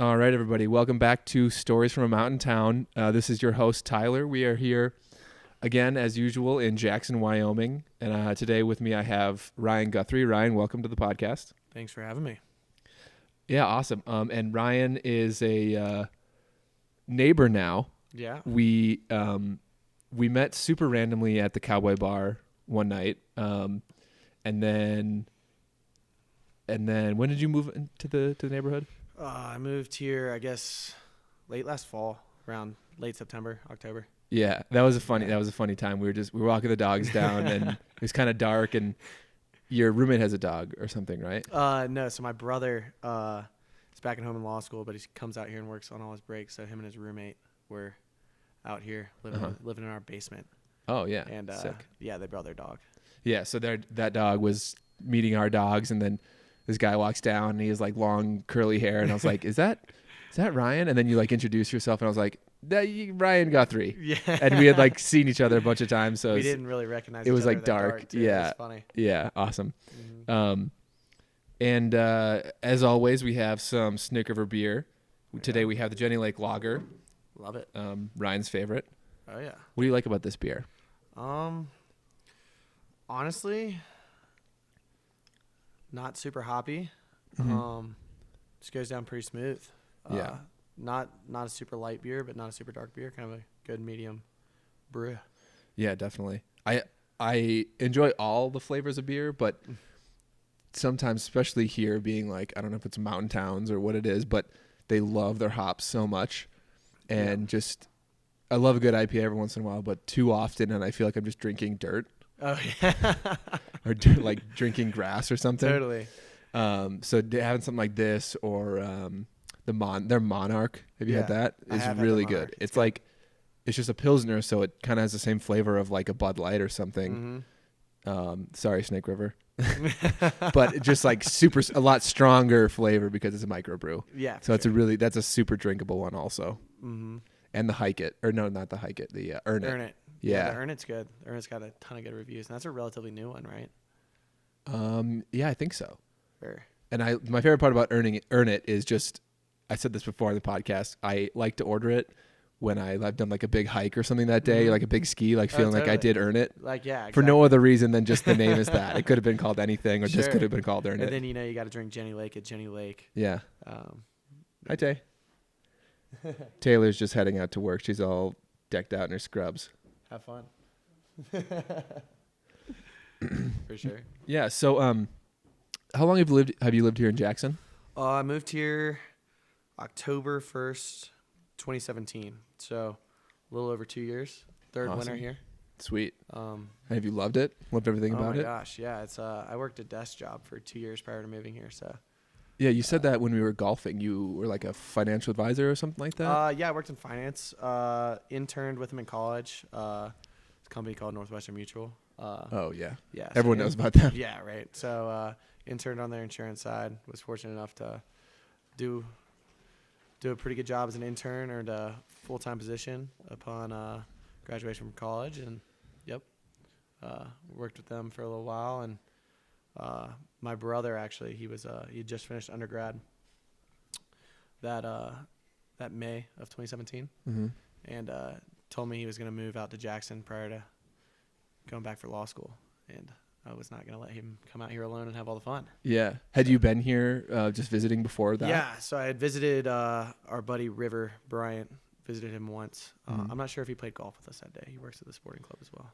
All right, everybody. Welcome back to Stories from a Mountain Town. This is your host, Tyler. We are here again, as usual, in Jackson, Wyoming. And today with me, I have Ryan Guthrie. Ryan, welcome to the podcast. Thanks for having me. Yeah, awesome. And Ryan is a neighbor now. Yeah. We met super randomly at the Cowboy Bar one night. And then when did you move into the neighborhood? I moved here, I guess, late last fall, around late September, October. Yeah, that was a funny time. We were walking the dogs down, and it was kind of dark. And your roommate has a dog or something, right? No. So my brother is back at home in law school, but he comes out here and works on all his breaks. So him and his roommate were out here living in our basement. Oh yeah, and sick. Yeah, they brought their dog. Yeah, so that dog was meeting our dogs, and then this guy walks down, and he has like long curly hair, and I was like, "Is that Ryan?" And then you like introduce yourself, and I was like, "Ryan Guthrie." Yeah. And we had like seen each other a bunch of times, so we didn't really recognize. It was each other like that dark. too. Yeah, it was funny. Yeah, awesome. Mm-hmm. And as always, we have some Snake River beer. Today we have the Jenny Lake Lager. Love it. Ryan's favorite. Oh yeah. What do you like about this beer? Honestly, not super hoppy. Mm-hmm. Just goes down pretty smooth. Yeah. Not a super light beer, but not a super dark beer. Kind of a good medium brew. Yeah, definitely. I enjoy all the flavors of beer, but sometimes, especially here, being like, I don't know if it's mountain towns or what it is, but they love their hops so much, and just I love a good IPA every once in a while, but too often, and I feel like I'm just drinking dirt. Oh yeah. Or like drinking grass or something. Totally. So having something like this or their Monarch, have you had that? Is really good. It's like it's just a Pilsner, so it kind of has the same flavor of like a Bud Light or something. Mm-hmm. Sorry, Snake River. But it just like a lot stronger flavor because it's a microbrew. Yeah. So that's a super drinkable one also. Mm-hmm. And the Hike It, or no, not the Hike It, the Earn It. Earn It. Yeah. The Earn It's good. Earn It's got a ton of good reviews, and that's a relatively new one, right? Yeah, I think so. Sure. And my favorite part about Earn It is just, I said this before on the podcast, I like to order it when I've done like a big hike or something that day, like a big ski, like feeling like I did earn it. Like, yeah, exactly. For no other reason than just the name is that. It could have been called anything, or just could have been called Earn It. And then, you got to drink Jenny Lake at Jenny Lake. Yeah. Hi, Tay. Taylor's just heading out to work. She's all decked out in her scrubs. Have fun. For sure. Yeah. So, how long have you lived here in Jackson? I moved here October 1st, 2017. So a little over 2 years. Third winter here. Sweet. Have you loved it? Loved everything about it? Oh my gosh, yeah. It's I worked a desk job for 2 years prior to moving here. So. Yeah, you said that when we were golfing, you were like a financial advisor or something like that. Yeah, I worked in finance. Interned with him in college. It's a company called Northwestern Mutual. Oh yeah. Yeah. Everyone knows about them. Yeah, right. So interned on their insurance side. Was fortunate enough to do a pretty good job as an intern. Earned a full-time position upon graduation from college, and worked with them for a little while. And my brother actually, he had just finished undergrad that May of 2017, and told me he was going to move out to Jackson prior to going back for law school, and I was not going to let him come out here alone and have all the fun. Yeah. Had you been here just visiting before that? Yeah. So I had visited our buddy River Bryant. Visited him once. I'm not sure if he played golf with us that day. He works at the sporting club as well.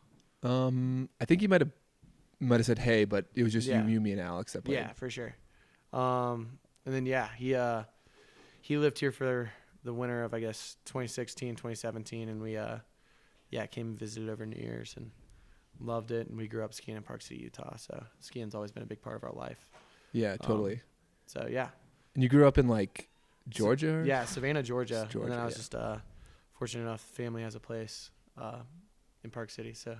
I think he might have said hey, but it was just you, me, and Alex that played. Yeah, for sure. And then he lived here for the winter of, I guess, 2016, 2017, and we came and visited over New Year's and loved it. And we grew up skiing in Park City, Utah, so skiing's always been a big part of our life. Yeah, totally. So yeah. And you grew up in like Georgia? Yeah, Savannah, Georgia. And then I was yeah. just fortunate enough, family has a place in Park City, so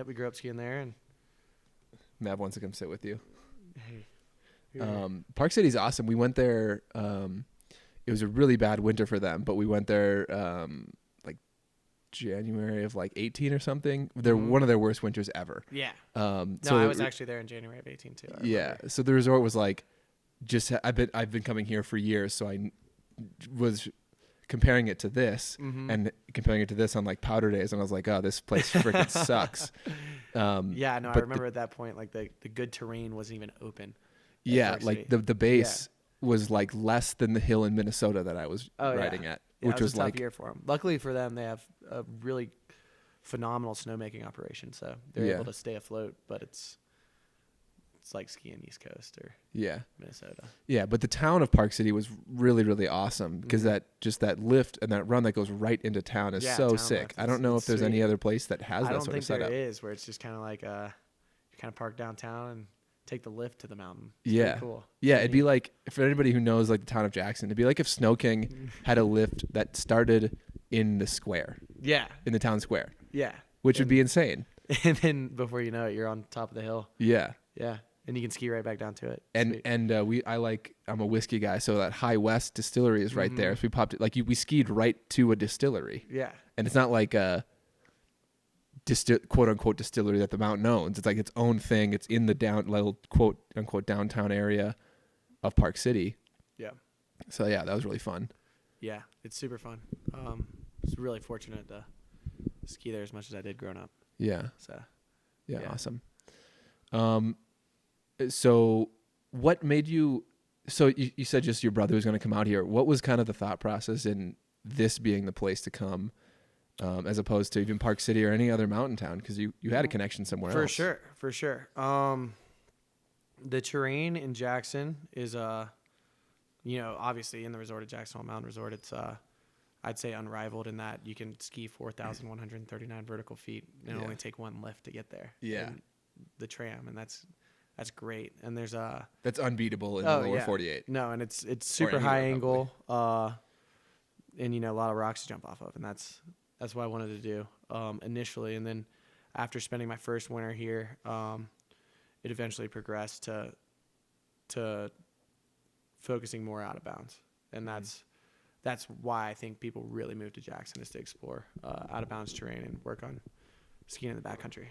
we grew up skiing there. And Mav wants to come sit with you. Hey. Park City's awesome. We went there. It was a really bad winter for them, but we went there like January of like 18 or something. They're one of their worst winters ever. Yeah. So I was actually there in January of 18 too. Yeah. So the resort was like, I've been coming here for years, so I was comparing it to this Mm-hmm. and comparing it to this on like powder days, and I was like, oh, this place freaking sucks. Yeah, no, I but remember at that point, like the good terrain wasn't even open. at Yeah, Park like City. the base was like less than the hill in Minnesota that I was Oh, riding yeah. at, Yeah, which it was was a tough like year for them. Luckily for them, they have a really phenomenal snowmaking operation, so they're Yeah. able to stay afloat. But it's like skiing East Coast or yeah. Minnesota. Yeah, but the town of Park City was really, really awesome because Mhm. that lift and that run that goes right into town is Yeah, so town sick. lift. I don't know It's if there's any sweet. other place that has I that don't sort think of there setup. is, where it's just kind of like you kind of park downtown and take the lift to the mountain. It's Yeah. pretty cool. Yeah, It's it'd be neat. like, for anybody who knows like the town of Jackson, it'd be like if Snow King had a lift that started in the square, yeah, in the town square, yeah. which would And- be insane. And then before you know it, you're on top of the hill. Yeah. Yeah, and you can ski right back down to it. And Sweet. I'm a whiskey guy, so that High West distillery is right there. Mhm. So we popped it we skied right to a distillery, Yeah, and it's not like a quote unquote distillery that the mountain owns. It's like its own thing. It's in the little quote unquote downtown area of Park City. yeah, So yeah, that was really fun. yeah. It's super fun. I was really fortunate to ski there as much as I did growing up. Yeah, So yeah, Yeah. awesome. So what made you? So you said just your brother was going to come out here. What was kind of the thought process in this being the place to come, as opposed to even Park City or any other mountain town? Because you had a connection somewhere else. for sure. The terrain in Jackson is obviously in the resort of Jackson Hole Mountain Resort, it's I'd say unrivaled in that you can ski 4,139 vertical feet and Yeah. only take one lift to get there. Yeah. in the tram, and that's great. And there's That's unbeatable in the lower 48. No, and it's super anywhere, high angle, and a lot of rocks to jump off of, and that's what I wanted to do initially. And then after spending my first winter here, it eventually progressed to focusing more out of bounds, and that's why I think people really move to Jackson, is to explore out of bounds terrain and work on skiing in the backcountry.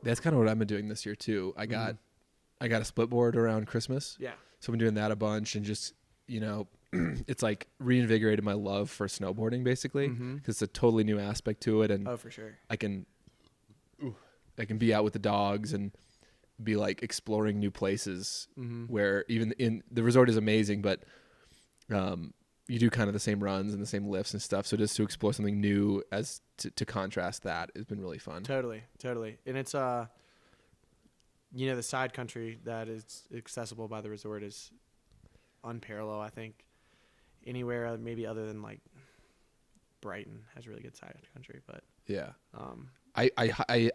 That's kind of what I've been doing this year too. I got a split board around Christmas. Yeah. So I've been doing that a bunch, and just, it's like reinvigorated my love for snowboarding basically, because it's a totally new aspect to it. And Oh, for sure. I can be out with the dogs and be like exploring new places where even in the resort is amazing, but, you do kind of the same runs and the same lifts and stuff. So just to explore something new as to contrast that has been really fun. Totally. And it's the side country that is accessible by the resort is unparalleled. I think anywhere maybe other than like Brighton has really good side country, but Yeah. I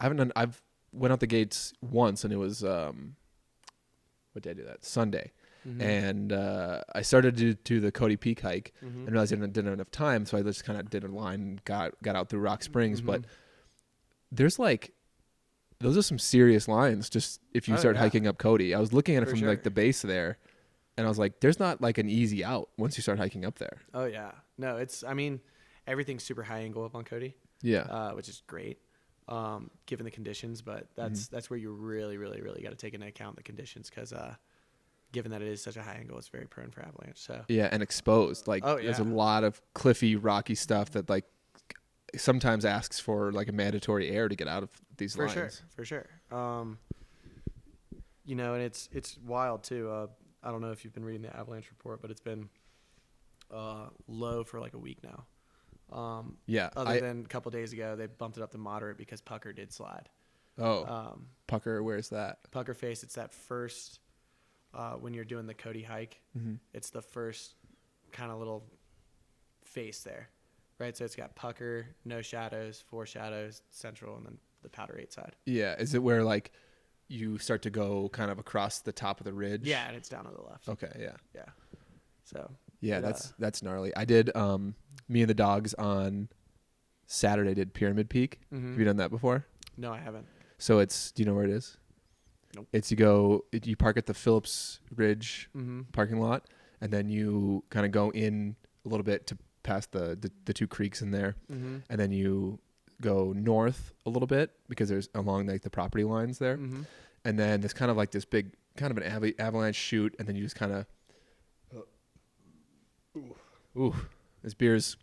haven't done, I've went out the gates once, and it was, what did I do that? Sunday. And I started to do the Cody Peak hike and realized I didn't have enough time, so I just kind of did a line and got out through Rock Springs. But there's those are some serious lines just if you start hiking up Cody. I was looking at it For from sure. like the base there, and I was like, there's not like an easy out once you start hiking up there. Oh yeah, no, everything's super high angle up on Cody, which is great, given the conditions. But that's where you really, really, really got to take into account the conditions, because given that it is such a high angle, it's very prone for avalanche. So Yeah, and exposed. There's a lot of cliffy, rocky stuff that sometimes asks for like a mandatory air to get out of these lines. For sure. And it's wild too. I don't know if you've been reading the avalanche report, but it's been low for like a week now. Other than a couple days ago, they bumped it up to moderate because Pucker did slide. Pucker, where's that? Pucker Face, it's that first, when you're doing the Cody hike, it's the first kind of little face there, right? So it's got Pucker, no shadows, 4 shadows, central, and then the Powder 8 side. Yeah, is it where like you start to go kind of across the top of the ridge? Yeah, and it's down to the left. Okay, yeah. Yeah. So. Yeah, that's gnarly. I did me and the dogs on Saturday did Pyramid Peak. Have you done that before? No, I haven't. So do you know where it is? Nope. It's you park at the Phillips Ridge parking lot, and then you kind of go in a little bit to past the 2 creeks in there, and then you go north a little bit because there's along like the property lines there, and then there's kind of like this big kind of an avalanche chute, and then you just kind of Ooh, this beer's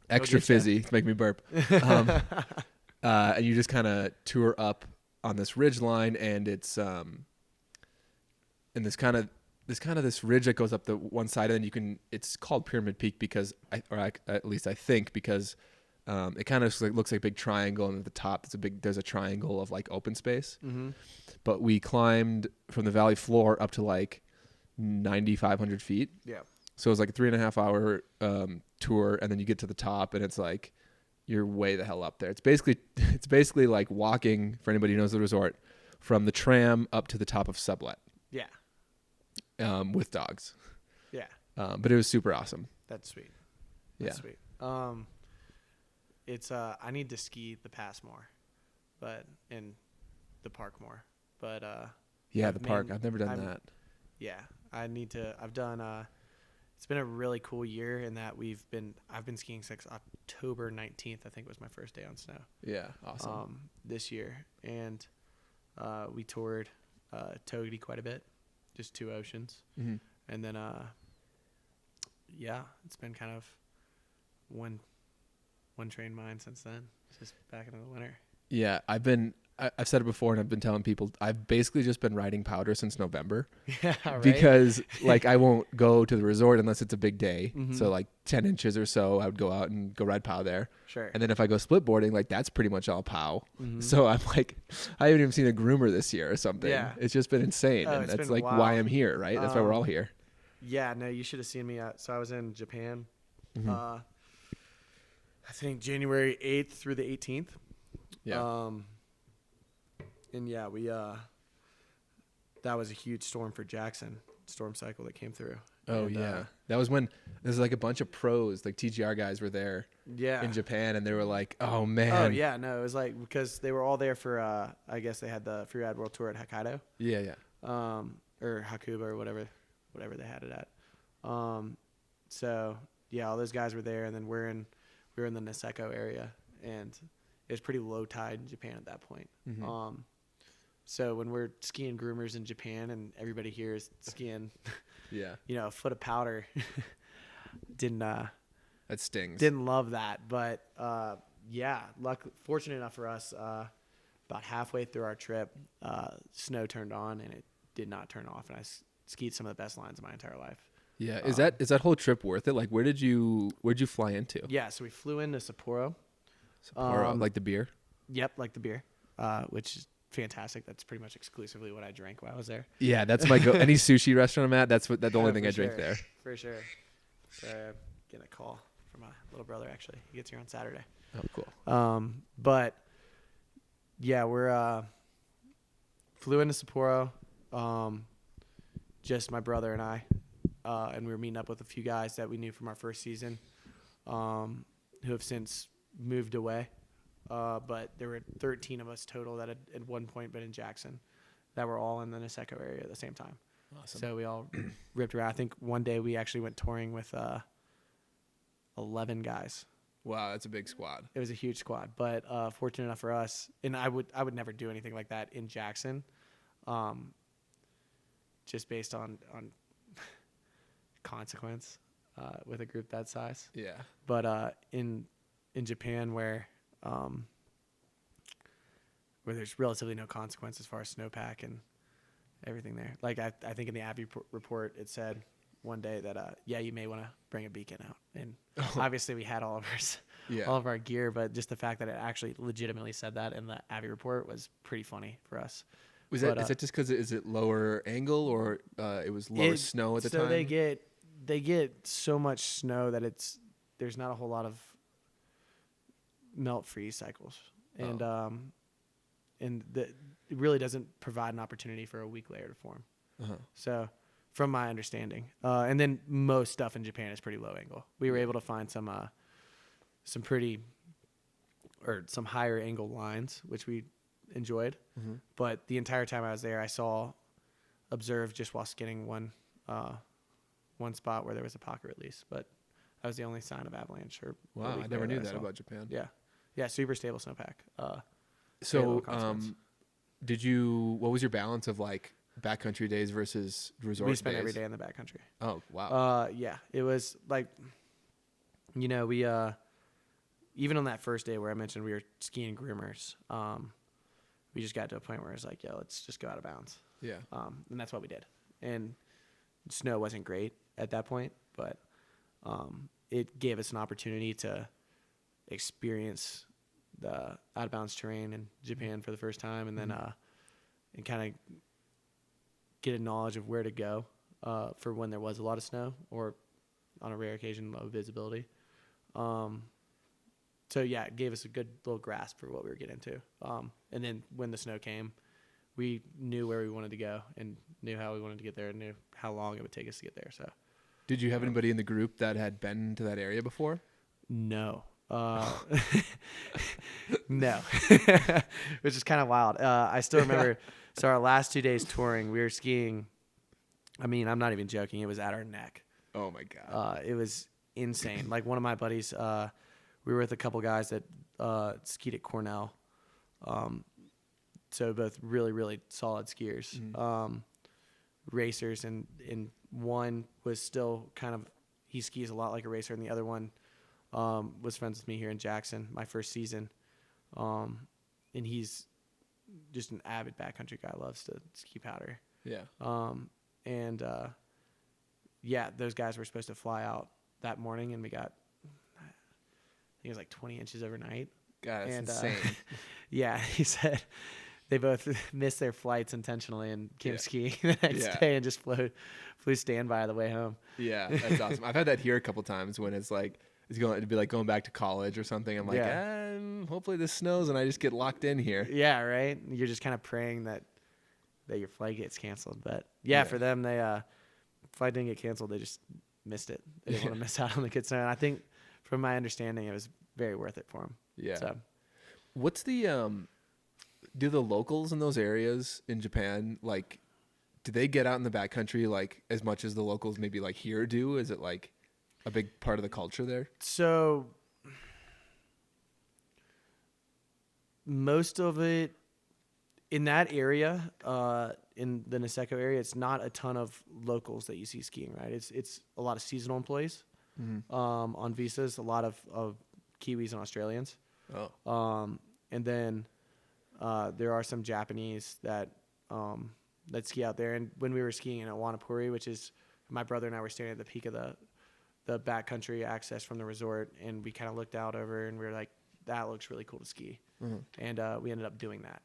extra get ya. fizzy to make me burp. And you just kind of tour up on this ridge line, and it's and this ridge that goes up the one side, and then it's called Pyramid Peak because at least I think because it kind of looks like a big triangle, and at the top there's a triangle of like open space. Mm-hmm. But we climbed from the valley floor up to like 9,500 feet. Yeah. So it was like a 3.5 hour tour, and then you get to the top, and it's like you're way the hell up there. It's basically like walking, for anybody who knows the resort, from the tram up to the top of Sublet. Yeah. With dogs. Yeah. But it was super awesome. That's sweet. That's sweet. It's I need to ski the pass more, but in the park more. But the park. I've never done that. Yeah, I need to. I've done. It's been a really cool year in that I've been skiing since October 19th. I think was my first day on snow. Yeah, awesome. This year, and we toured Togety quite a bit, just 2 oceans, and then it's been kind of one train mind since then. It's just back into the winter. Yeah, I've said it before, and I've been telling people I've basically just been riding powder since November. Yeah, right. Because like I won't go to the resort unless it's a big day. Mm-hmm. So like 10 inches or so, I would go out and go ride POW there. Sure. And then if I go split boarding, like that's pretty much all POW. Mm-hmm. So I'm like, I haven't even seen a groomer this year or something. Yeah. It's just been insane, and that's like why I'm here, right? That's why we're all here. Yeah, no, you should have seen me. So I was in Japan. Mm-hmm. I think January 8th through the 18th. Yeah. And yeah, we that was a huge storm for Jackson, storm cycle that came through. Oh, and, yeah. That was when there's like a bunch of pros, like TGR guys were there in Japan, and they were like, oh, man. Oh, yeah. No, it was like because they were all there for, I guess they had the Freeride World Tour at Hokkaido. Yeah, yeah. Or Hakuba or whatever they had it at. So, yeah, all those guys were there, and then we were in the Niseko area, and it was pretty low tide in Japan at that point. Mm-hmm. So when we're skiing groomers in Japan and everybody here is skiing, a foot of powder, that stings. Didn't love that, but fortunate enough for us, about halfway through our trip, snow turned on and it did not turn off, and I skied some of the best lines of my entire life. Yeah, is that whole trip worth it? Like, where'd you fly into? Yeah, so we flew into Sapporo. Sapporo, like the beer. Yep, like the beer, which is fantastic. That's pretty much exclusively what I drank while I was there. Yeah, that's my any sushi restaurant I'm at. That's the only thing I drink there. For sure. So I'm getting a call from my little brother. Actually, he gets here on Saturday. Oh, cool. But yeah, we're flew into Sapporo. Just my brother and I, and we were meeting up with a few guys that we knew from our first season, who have since moved away. But there were 13 of us total that had at one point been in Jackson that were all in the Niseko area at the same time. Awesome. So we all ripped around. I think one day we actually went touring with 11 guys. Wow, that's a big squad. It was a huge squad, but fortunate enough for us, and I would never do anything like that in Jackson, just based on consequence with a group that size. Yeah. But in Japan, where there's relatively no consequence as far as snowpack and everything there. Like I think in the Abbey report it said one day that you may want to bring a beacon out, and obviously we had all of our gear, but just the fact that it actually legitimately said that in the Abbey report was pretty funny for us. Is that just because is it lower angle, or it was lower snow at the time? So they get so much snow that there's not a whole lot of melt freeze cycles, and it really doesn't provide an opportunity for a weak layer to form. So from my understanding, and then most stuff in Japan is pretty low angle. We were able to find some higher angle lines, which we enjoyed. But the entire time I was there, I observed just while skinning one spot where there was a pocket release, but that was the only sign of avalanche. Wow, I never knew that about Japan. Yeah, super stable snowpack. So, what was your balance of like backcountry days versus resort days? We spent every day in the backcountry. Oh, wow. Yeah, it was like you know, we even on that first day where I mentioned we were skiing groomers, we just got to a point where it's like, yo, let's just go out of bounds. Yeah. And that's what we did. And snow wasn't great at that point, but it gave us an opportunity to experience the out of bounds terrain in Japan for the first time, and then and kind of get a knowledge of where to go for when there was a lot of snow or on a rare occasion low visibility. So yeah, it gave us a good little grasp for what we were getting into. And then when the snow came, we knew where we wanted to go and knew how we wanted to get there and knew how long it would take us to get there. So, did you have anybody in the group that had been to that area before? No. No. Which is kind of wild. I still remember, so our last 2 days touring, we were skiing. I mean, I'm not even joking. It was at our neck. Oh my God. It was insane. Like one of my buddies, we were with a couple guys that skied at Cornell. So both really, really solid skiers, racers, and one was still kind of, he skis a lot like a racer, and the other one was friends with me here in Jackson my first season. And he's just an avid backcountry guy, loves to ski powder. Yeah. Yeah, those guys were supposed to fly out that morning, and we got, I think it was like 20 inches overnight. God, that's insane. Yeah, he said they both missed their flights intentionally and came skiing the next day and just flew standby the way home. Yeah, that's awesome. I've had that here a couple times when it's like, it'd be like going back to college or something. I'm like, hopefully this snows and I just get locked in here. Yeah, right? You're just kind of praying that your flight gets canceled. But yeah, for them, they flight didn't get canceled. They just missed it. They didn't want to miss out on the good snow. And I think, from my understanding, it was very worth it for them. Yeah. So, what's the do the locals in those areas in Japan, like, do they get out in the backcountry like as much as the locals maybe like here do? Is it like a big part of the culture there? So most of it in that area, in the Niseko area, it's not a ton of locals that you see skiing, right? It's a lot of seasonal employees on visas, a lot of Kiwis and Australians. Oh. And then there are some Japanese that ski out there. And when we were skiing in Awanapuri, which is, my brother and I were standing at the peak of the backcountry access from the resort, and we kind of looked out over and we were like, that looks really cool to ski. And we ended up doing that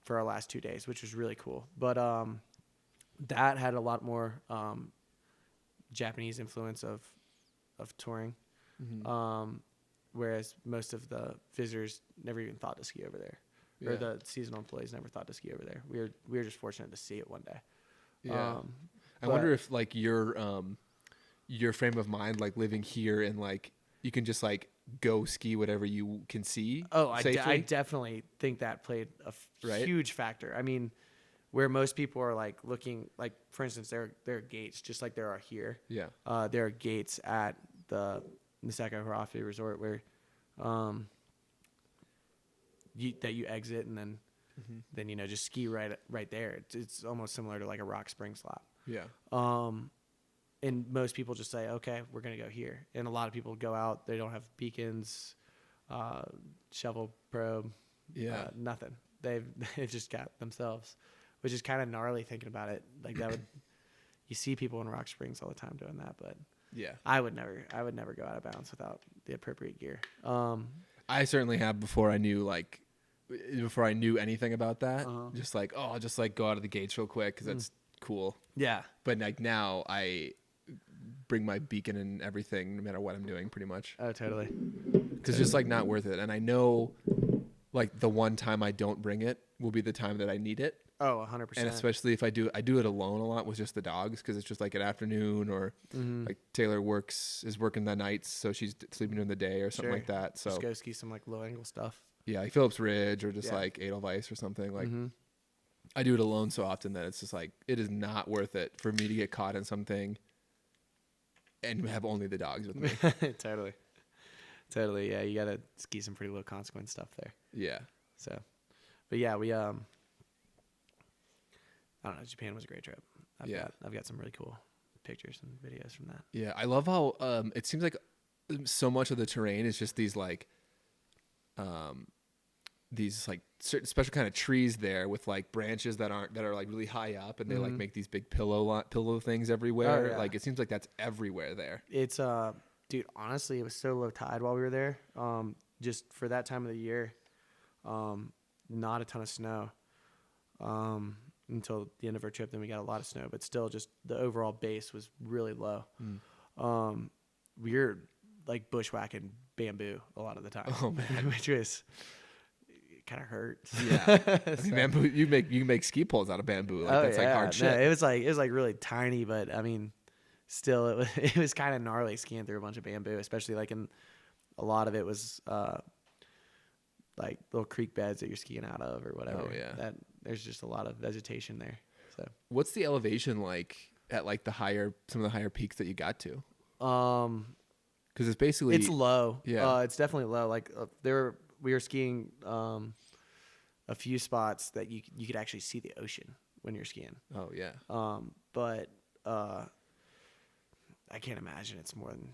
for our last 2 days, which was really cool. But that had a lot more Japanese influence of touring. Whereas most of the visitors never even thought to ski over there, or the seasonal employees never thought to ski over there. We were just fortunate to see it one day. Yeah. I wonder if like your frame of mind, like living here and like you can just like go ski whatever you can see. Oh, I definitely think that played a huge factor. I mean, where most people are like looking, like for instance, there are gates just like there are here. Yeah. There are gates at the Niseko Harafi Resort where you exit and then just ski right there. It's almost similar to like a rock spring slop. Yeah. And most people just say, okay, we're gonna go here. And a lot of people go out, they don't have beacons, shovel probe, nothing. They've just got themselves, which is kind of gnarly thinking about it. Like that would, you see people in Rock Springs all the time doing that, but yeah, I would never go out of bounds without the appropriate gear. I certainly have before I knew anything about that. Just like, I'll just like go out of the gates real quick because that's cool. Yeah. But like now I bring my beacon and everything no matter what I'm doing pretty much. Oh, totally. Because it's just like not worth it. And I know like the one time I don't bring it will be the time that I need it. Oh, 100%. And especially if I do it alone a lot with just the dogs because it's just like an afternoon or like Taylor is working the nights, so she's sleeping during the day or something like that. So just go ski some like low angle stuff. Yeah, like Phillips Ridge or just like Edelweiss or something. Like I do it alone so often that it's just like it is not worth it for me to get caught in something and have only the dogs with me. Totally. Yeah, you gotta ski some pretty low consequence stuff there. Yeah. So, but yeah, we I don't know. Japan was a great trip. I've got some really cool pictures and videos from that. Yeah, I love how it seems like so much of the terrain is just these like certain special kind of trees there with like branches that are like really high up, and they like make these big pillow things everywhere. Oh, yeah. Like it seems like that's everywhere there. It's dude, honestly, it was so low tide while we were there. Just for that time of the year, not a ton of snow. Until the end of our trip, then we got a lot of snow, but still just the overall base was really low. We were like bushwhacking bamboo a lot of the time. Oh man. Which was kind of hurts. Yeah. I mean, bamboo, you can make ski poles out of bamboo. Like that's like hard shit. No, it was like really tiny, but I mean, still it was kind of gnarly skiing through a bunch of bamboo, especially like in a lot of it was like little creek beds that you're skiing out of or whatever. Oh yeah. That there's just a lot of vegetation there. So what's the elevation like at like some of the higher peaks that you got to? Because it's basically it's low. Yeah. It's definitely low. Like we were skiing a few spots that you could actually see the ocean when you're skiing. Oh yeah. But I can't imagine it's more than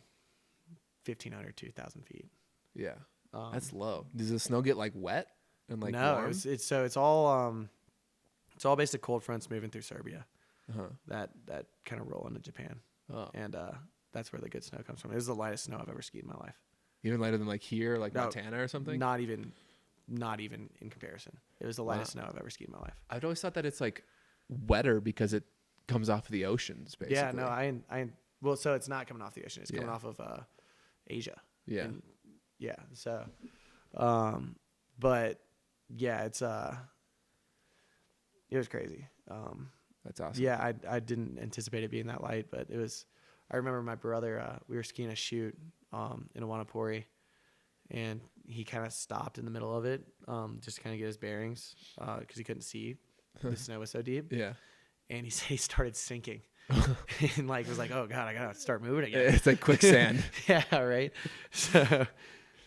1,500, 2,000 feet. Yeah. That's low. Does the snow get like wet and like no? warm? It's all based on cold fronts moving through Serbia. That kind of roll into Japan. Oh. And that's where the good snow comes from. It was the lightest snow I've ever skied in my life. Even lighter than like here, like Montana or something? Not even in comparison. It was the lightest snow I've ever skied in my life. I'd always thought that it's like wetter because it comes off of the oceans, basically. Yeah, no, well, so it's not coming off the ocean. It's coming off of Asia. Yeah. And, yeah. So, but yeah, it was crazy. That's awesome. Yeah, I didn't anticipate it being that light, but it was. I remember my brother. We were skiing a chute in Awanapori, and he kind of stopped in the middle of it, just to kind of get his bearings, because he couldn't see. The snow was so deep. Yeah. And he started sinking, and like was like, "Oh God, I gotta start moving again." It's like quicksand. Yeah, right. So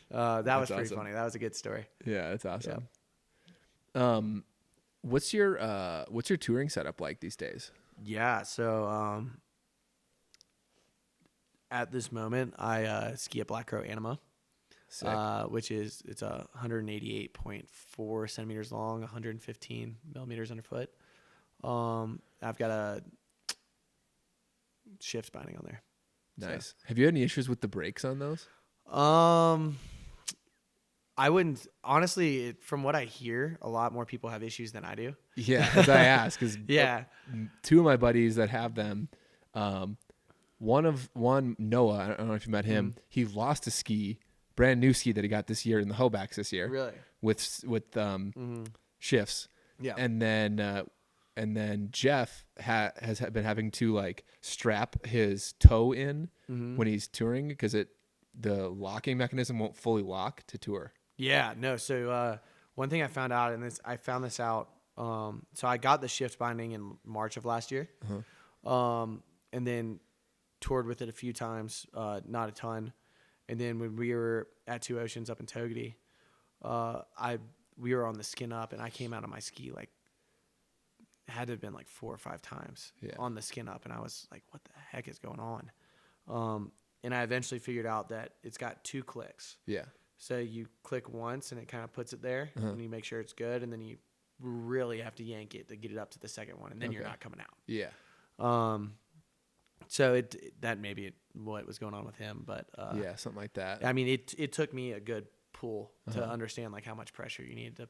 that was pretty awesome. funny. That was a good story. Yeah, that's awesome. Yeah. What's your touring setup like these days? Yeah. So at this moment, I ski at Black Crow Anima, which is it's 188.4 centimeters long, 115 millimeters underfoot. I've got a shift binding on there. Nice. So. Have you had any issues with the brakes on those? I wouldn't honestly. From what I hear, a lot more people have issues than I do. Yeah, as I ask, because yeah, two of my buddies that have them, one Noah, I don't know if you met him. He lost a ski, brand new ski that he got this year in the Hobacks this year. Really? With shifts. Yeah. And then Jeff has been having to like strap his toe in when he's touring because the locking mechanism won't fully lock to tour. Yeah, no. So one thing I found out, and I found this out. So I got the shift binding in March of last year, and then toured with it a few times, not a ton. And then when we were at Two Oceans up in Togety, we were on the skin up, and I came out of my ski like had to have been like 4 or 5 times on the skin up, and I was like, "What the heck is going on?" And I eventually figured out that it's got 2 clicks. Yeah. So you click once, and it kind of puts it there, and you make sure it's good, and then you really have to yank it to get it up to the second one, and then you're not coming out. Yeah. So that may be what was going on with him, but yeah, something like that. I mean, it took me a good pull to understand like how much pressure you needed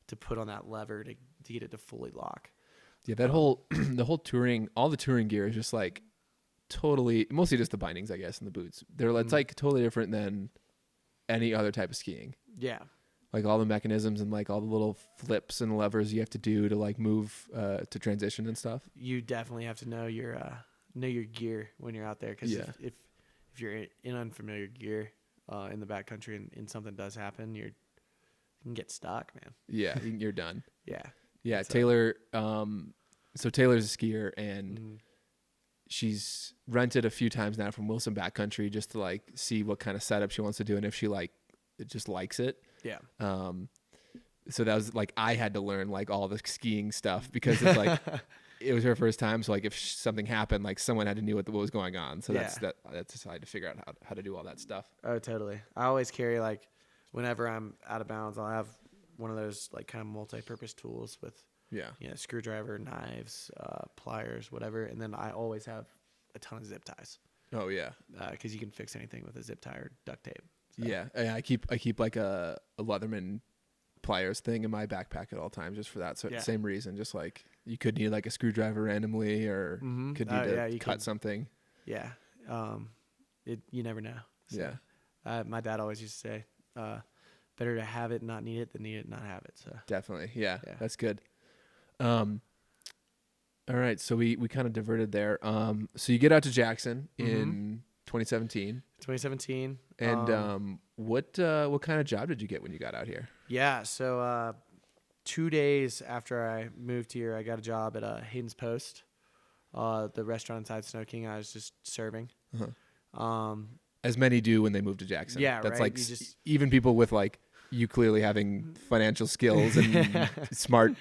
to put on that lever to get it to fully lock. Yeah, that whole the whole touring, all the touring gear is just like totally, mostly just the bindings, I guess, and the boots. It's like totally different than any other type of skiing. Yeah. Like all the mechanisms and like all the little flips and levers you have to do to like move to transition and stuff. You definitely have to know your gear when you're out there, because if you're in unfamiliar gear in the backcountry and something does happen, you can get stuck, man. Yeah, you're done. Yeah. Yeah, Taylor. So Taylor's a skier, and she's rented a few times now from Wilson Backcountry just to like see what kind of setup she wants to do and if she just likes it. Yeah. So that was like I had to learn like all the skiing stuff because it's like it was her first time. So like if something happened, like someone had to know what was going on. So Yeah. that's just how I had to figure out how to do all that stuff. Oh, totally. I always carry like, whenever I'm out of bounds, I'll have one of those like kind of multi-purpose tools with, Yeah. screwdriver, knives, pliers, whatever. And then I always have a ton of zip ties. Oh yeah. Because you can fix anything with a zip tie or duct tape. So. Yeah. I keep like a Leatherman pliers thing in my backpack at all times just for that same reason. Just like you could need like a screwdriver randomly or could need to cut something. Yeah. You never know. So, yeah. My dad always used to say, better to have it and not need it than need it and not have it. So definitely. Yeah. That's good. All right. So we kind of diverted there. So you get out to Jackson in 2017. 2017. And what kind of job did you get when you got out here? Yeah. So 2 days after I moved here, I got a job at Hayden's Post, the restaurant inside Snow King. I was just serving. As many do when they move to Jackson. Yeah, that's right? like even people with like you clearly having financial skills and smart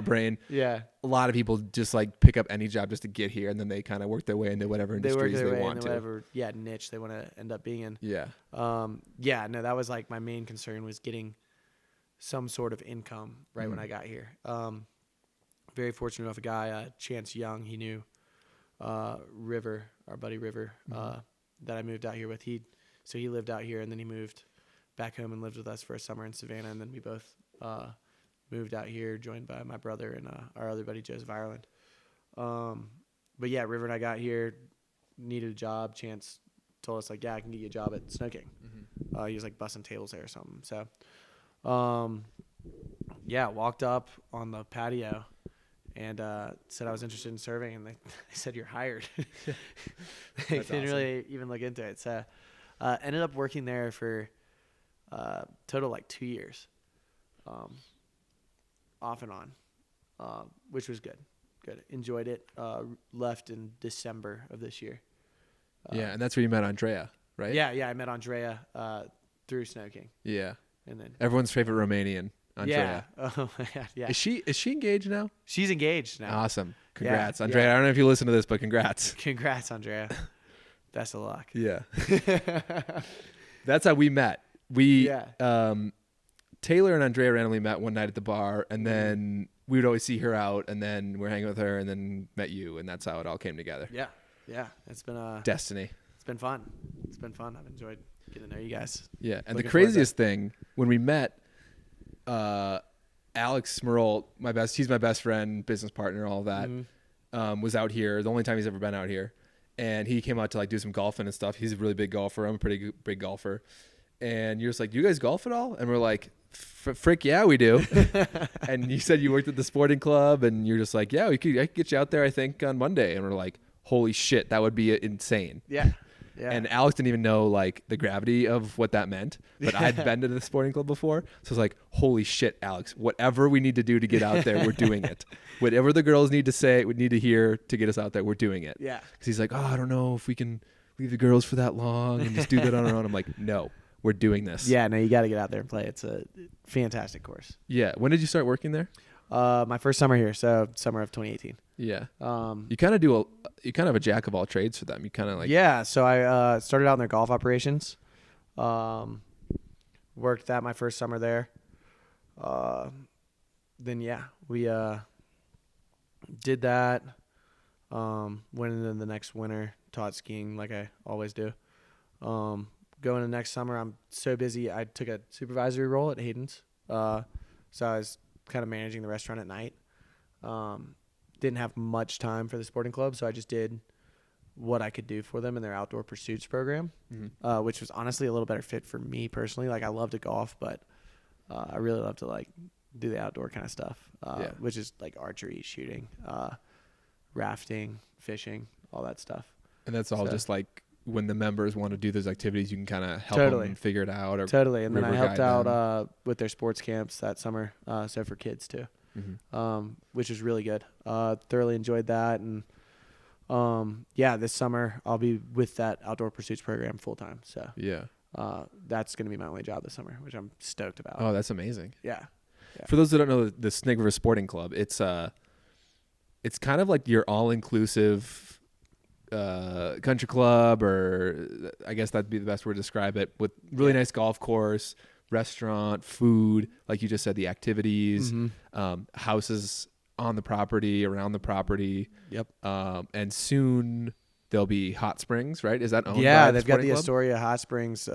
brain. Yeah, a lot of people just like pick up any job just to get here, and then they kind of work their way into whatever industries they want to. Whatever niche they want to end up being in. Yeah. No, that was like my main concern was getting some sort of income right when I got here. Very fortunate enough, a guy, Chance Young, he knew River, our buddy River, that I moved out here with. He lived out here, and then he moved back home and lived with us for a summer in Savannah, and then we both moved out here, joined by my brother and our other buddy Joseph Ireland. But yeah, River and I got here, needed a job. Chance told us like, yeah, I can get you a job at Snow King. He was like bussing tables there or something. So, walked up on the patio and said I was interested in serving, and they said you're hired. They didn't really even look into it. So ended up working there for total like 2 years, off and on, which was good. Enjoyed it. Left in December of this year. And that's where you met Andrea, right? Yeah, I met Andrea through Snow King. Yeah. And then everyone's favorite Romanian, Andrea. Yeah. Oh my God. Yeah. Is she engaged now? She's engaged now. Awesome. Congrats, Andrea. I don't know if you listen to this, but congrats. Congrats, Andrea. Best of luck. Yeah. That's how we met. Taylor and Andrea randomly met one night at the bar, and then we would always see her out, and then we're hanging with her, and then met you, and that's how it all came together. Yeah. It's been destiny. It's been fun. I've enjoyed getting to know you guys. Yeah, and the craziest thing when we met, Alex Smerol, he's my best friend, business partner, all of that, was out here. The only time he's ever been out here, and he came out to like do some golfing and stuff. He's a really big golfer. I'm a pretty big golfer. And you're just like, do you guys golf at all? And we're like, frick yeah, we do. And you said you worked at the sporting club, and you're just like, yeah, I could get you out there, I think, on Monday. And we're like, holy shit, that would be insane. Yeah. And Alex didn't even know like the gravity of what that meant, but I'd been to the sporting club before. So I was like, holy shit, Alex, whatever we need to do to get out there, we're doing it. Whatever the girls need to say, we need to hear to get us out there, we're doing it. Yeah. Because he's like, I don't know if we can leave the girls for that long and just do that on our own. I'm like, no. We're doing this. Yeah, no, you got to get out there and play. It's a fantastic course. Yeah. When did you start working there? My first summer here, so summer of 2018. Yeah. You kind of a jack of all trades for them. You kind of like. Yeah. So I started out in their golf operations. Worked that my first summer there. Then we did that. Went into the next winter, taught skiing like I always do. Going into next summer, I'm so busy. I took a supervisory role at Hayden's. So I was kind of managing the restaurant at night. Didn't have much time for the sporting club, so I just did what I could do for them in their outdoor pursuits program, which was honestly a little better fit for me personally. Like I love to golf, but I really love to like do the outdoor kind of stuff, which is like archery, shooting, rafting, fishing, all that stuff. And that's all just like when the members want to do those activities, you can kind of help them figure it out. Totally. And then I helped out with their sports camps that summer, so for kids too, which was really good. Thoroughly enjoyed that. And this summer I'll be with that outdoor pursuits program full time. So that's going to be my only job this summer, which I'm stoked about. Oh, that's amazing. Yeah. For those that don't know, the Snake River Sporting Club, it's it's kind of like your all-inclusive country club, or I guess that'd be the best word to describe it, with really nice golf course, restaurant, food, like you just said, the activities, houses on the property, around the property. Yep. And soon there'll be hot springs, right? Is that owned by the they've got the Sporting Club? Astoria Hot Springs.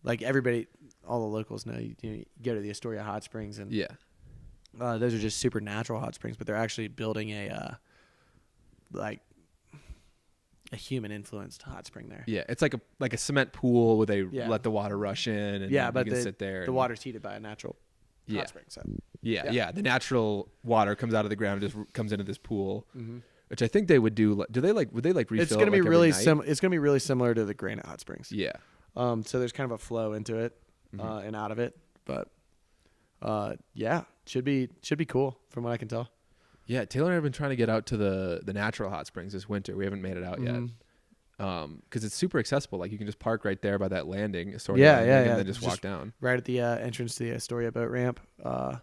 Like everybody, all the locals know, you go to the Astoria Hot Springs, and those are just super natural hot springs, but they're actually building a human influenced hot spring there. Yeah, it's like a cement pool where they let the water rush in, and but you can sit there. The water's heated by a natural hot spring. So the natural water comes out of the ground, just comes into this pool, which I think they would do. Would they refill? It's going to be really It's going to be really similar to the Granite Hot Springs. Yeah. So there's kind of a flow into it and out of it, but should be cool from what I can tell. Yeah, Taylor and I have been trying to get out to the natural hot springs this winter. We haven't made it out yet. Because it's super accessible. Like you can just park right there by that landing, and then just walk down. Right at the entrance to the Astoria boat ramp. And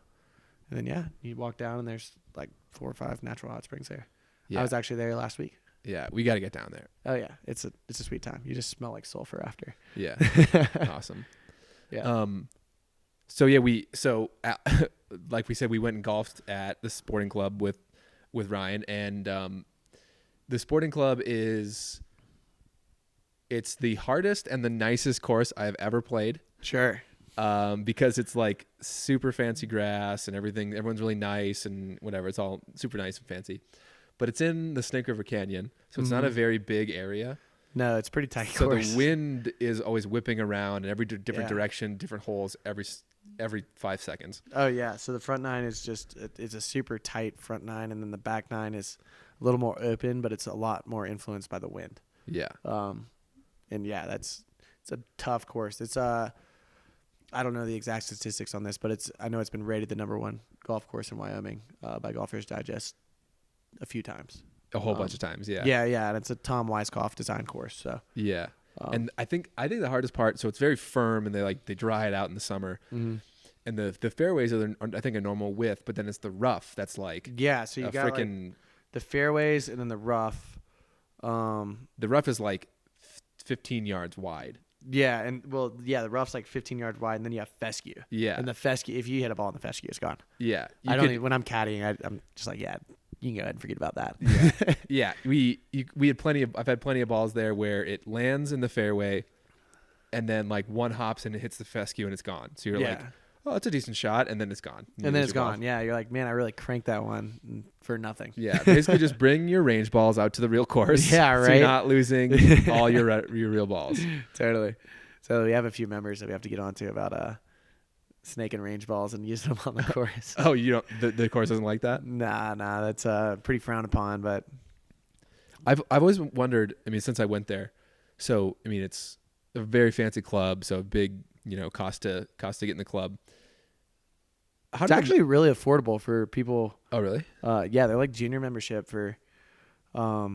then you walk down, and there's like 4 or 5 natural hot springs there. Yeah. I was actually there last week. Yeah, we got to get down there. Oh yeah, it's a sweet time. You just smell like sulfur after. Yeah, awesome. Yeah. Like we said, we went and golfed at the Sporting Club with Ryan, and the Sporting Club it's the hardest and the nicest course I've ever played. Sure. Because it's like super fancy grass and everything. Everyone's really nice and whatever. It's all super nice and fancy. But it's in the Snake River Canyon, so it's not a very big area. No, it's pretty tight course. So the wind is always whipping around in every different direction, different holes every 5 seconds. Oh yeah, so the front 9 is it's a super tight front 9, and then the back 9 is a little more open, but it's a lot more influenced by the wind. Yeah. It's a tough course. It's I don't know the exact statistics on this, but I know it's been rated the #1 golf course in Wyoming by Golfers Digest a few times. A whole bunch of times, yeah. Yeah, and it's a Tom Weiskopf design course. So yeah, and I think the hardest part. So it's very firm, and they dry it out in the summer, and the fairways are I think a normal width, but then it's the rough that's like so you got like the fairways and then the rough. The rough is like 15 yards wide. Yeah, the rough's like 15 yards wide, and then you have fescue. Yeah, and the fescue, if you hit a ball in the fescue, it's gone. Yeah, when I'm caddying, I'm just like, you can go ahead and forget about that. Yeah, we had I've had plenty of balls there where it lands in the fairway, and then like one hops and it hits the fescue and it's gone. So you're like, oh, it's a decent shot, and then it's gone. And then it's gone. Yeah, you're like, man, I really cranked that one for nothing. Yeah, basically just bring your range balls out to the real course. Yeah, right. So you're not losing all your real balls. Totally. So we have a few members that we have to get onto about snake and range balls and using them on the course. Oh, you don't? The course doesn't like that? Nah, that's pretty frowned upon. But I've always wondered. I mean, since I went there, so I mean, it's a very fancy club, so big, cost to get in the club. It's actually really affordable for people. Oh, really? Yeah, they're like junior membership for, I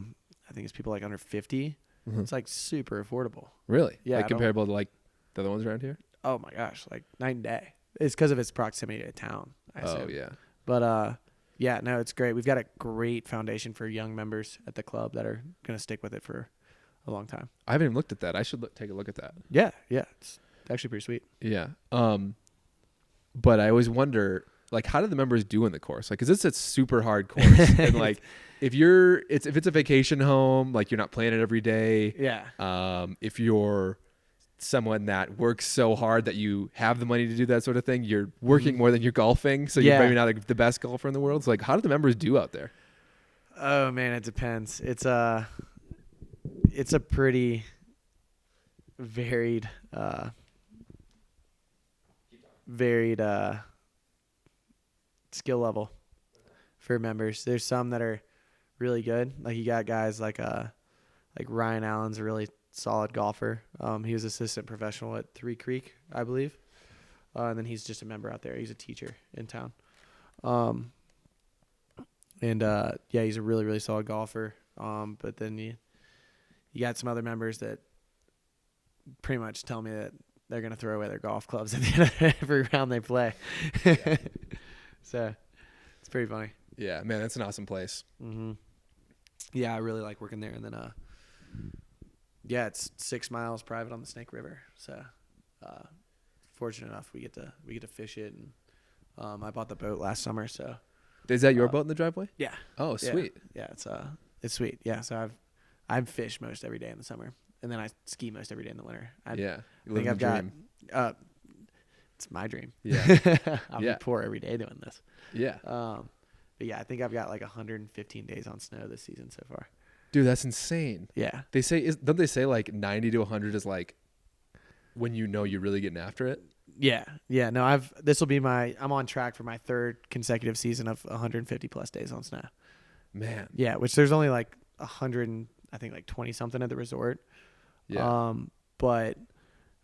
think it's people like under 50. Mm-hmm. It's like super affordable. Really? Yeah. Like comparable to like the other ones around here? Oh my gosh, like night and day. It's because of its proximity to town, I assume. Oh yeah. But no, it's great. We've got a great foundation for young members at the club that are going to stick with it for a long time. I haven't even looked at that. I should take a look at that. Yeah, it's actually pretty sweet. Yeah. But I always wonder, like, how do the members do in the course? Like, 'cause it's a super hard course, and like, if it's a vacation home, like you're not playing it every day. Yeah. If you're someone that works so hard that you have the money to do that sort of thing, you're working more than you're golfing, so you're maybe not like the best golfer in the world. So like, how do the members do out there? Oh man, it depends. It's a pretty varied skill level for members. There's some that are really good. Like you got guys like Ryan Allen's a really solid golfer. He was assistant professional at 3 Creek, I believe. And then he's just a member out there. He's a teacher in town. He's a really, really solid golfer. But then you got some other members that pretty much tell me that they're going to throw away their golf clubs at the end of every round they play. So It's pretty funny. Yeah, man, that's an awesome place. Mm-hmm. Yeah, I really like working there. And then, yeah, it's 6 miles private on the Snake River. So, fortunate enough, we get to fish it. And I bought the boat last summer. So, Is that your boat in the driveway? yeah. Oh, sweet. Yeah, it's sweet. Yeah, so I've fished most every day in the summer, and then I ski most every day in the winter. You I live think the I've dream. got. It's my dream. Yeah. I'll be poor every day doing this. Yeah. But yeah, I think I've got like 115 days on snow this season so far. Dude, that's insane. Yeah. They say don't they say like 90 to 100 is like when you know you're really getting after it? Yeah. Yeah. No, I'm on track for my 3rd consecutive season of 150 plus days on snow. Man. Yeah, which there's only like 100 and I think like 20 something at the resort. Yeah. But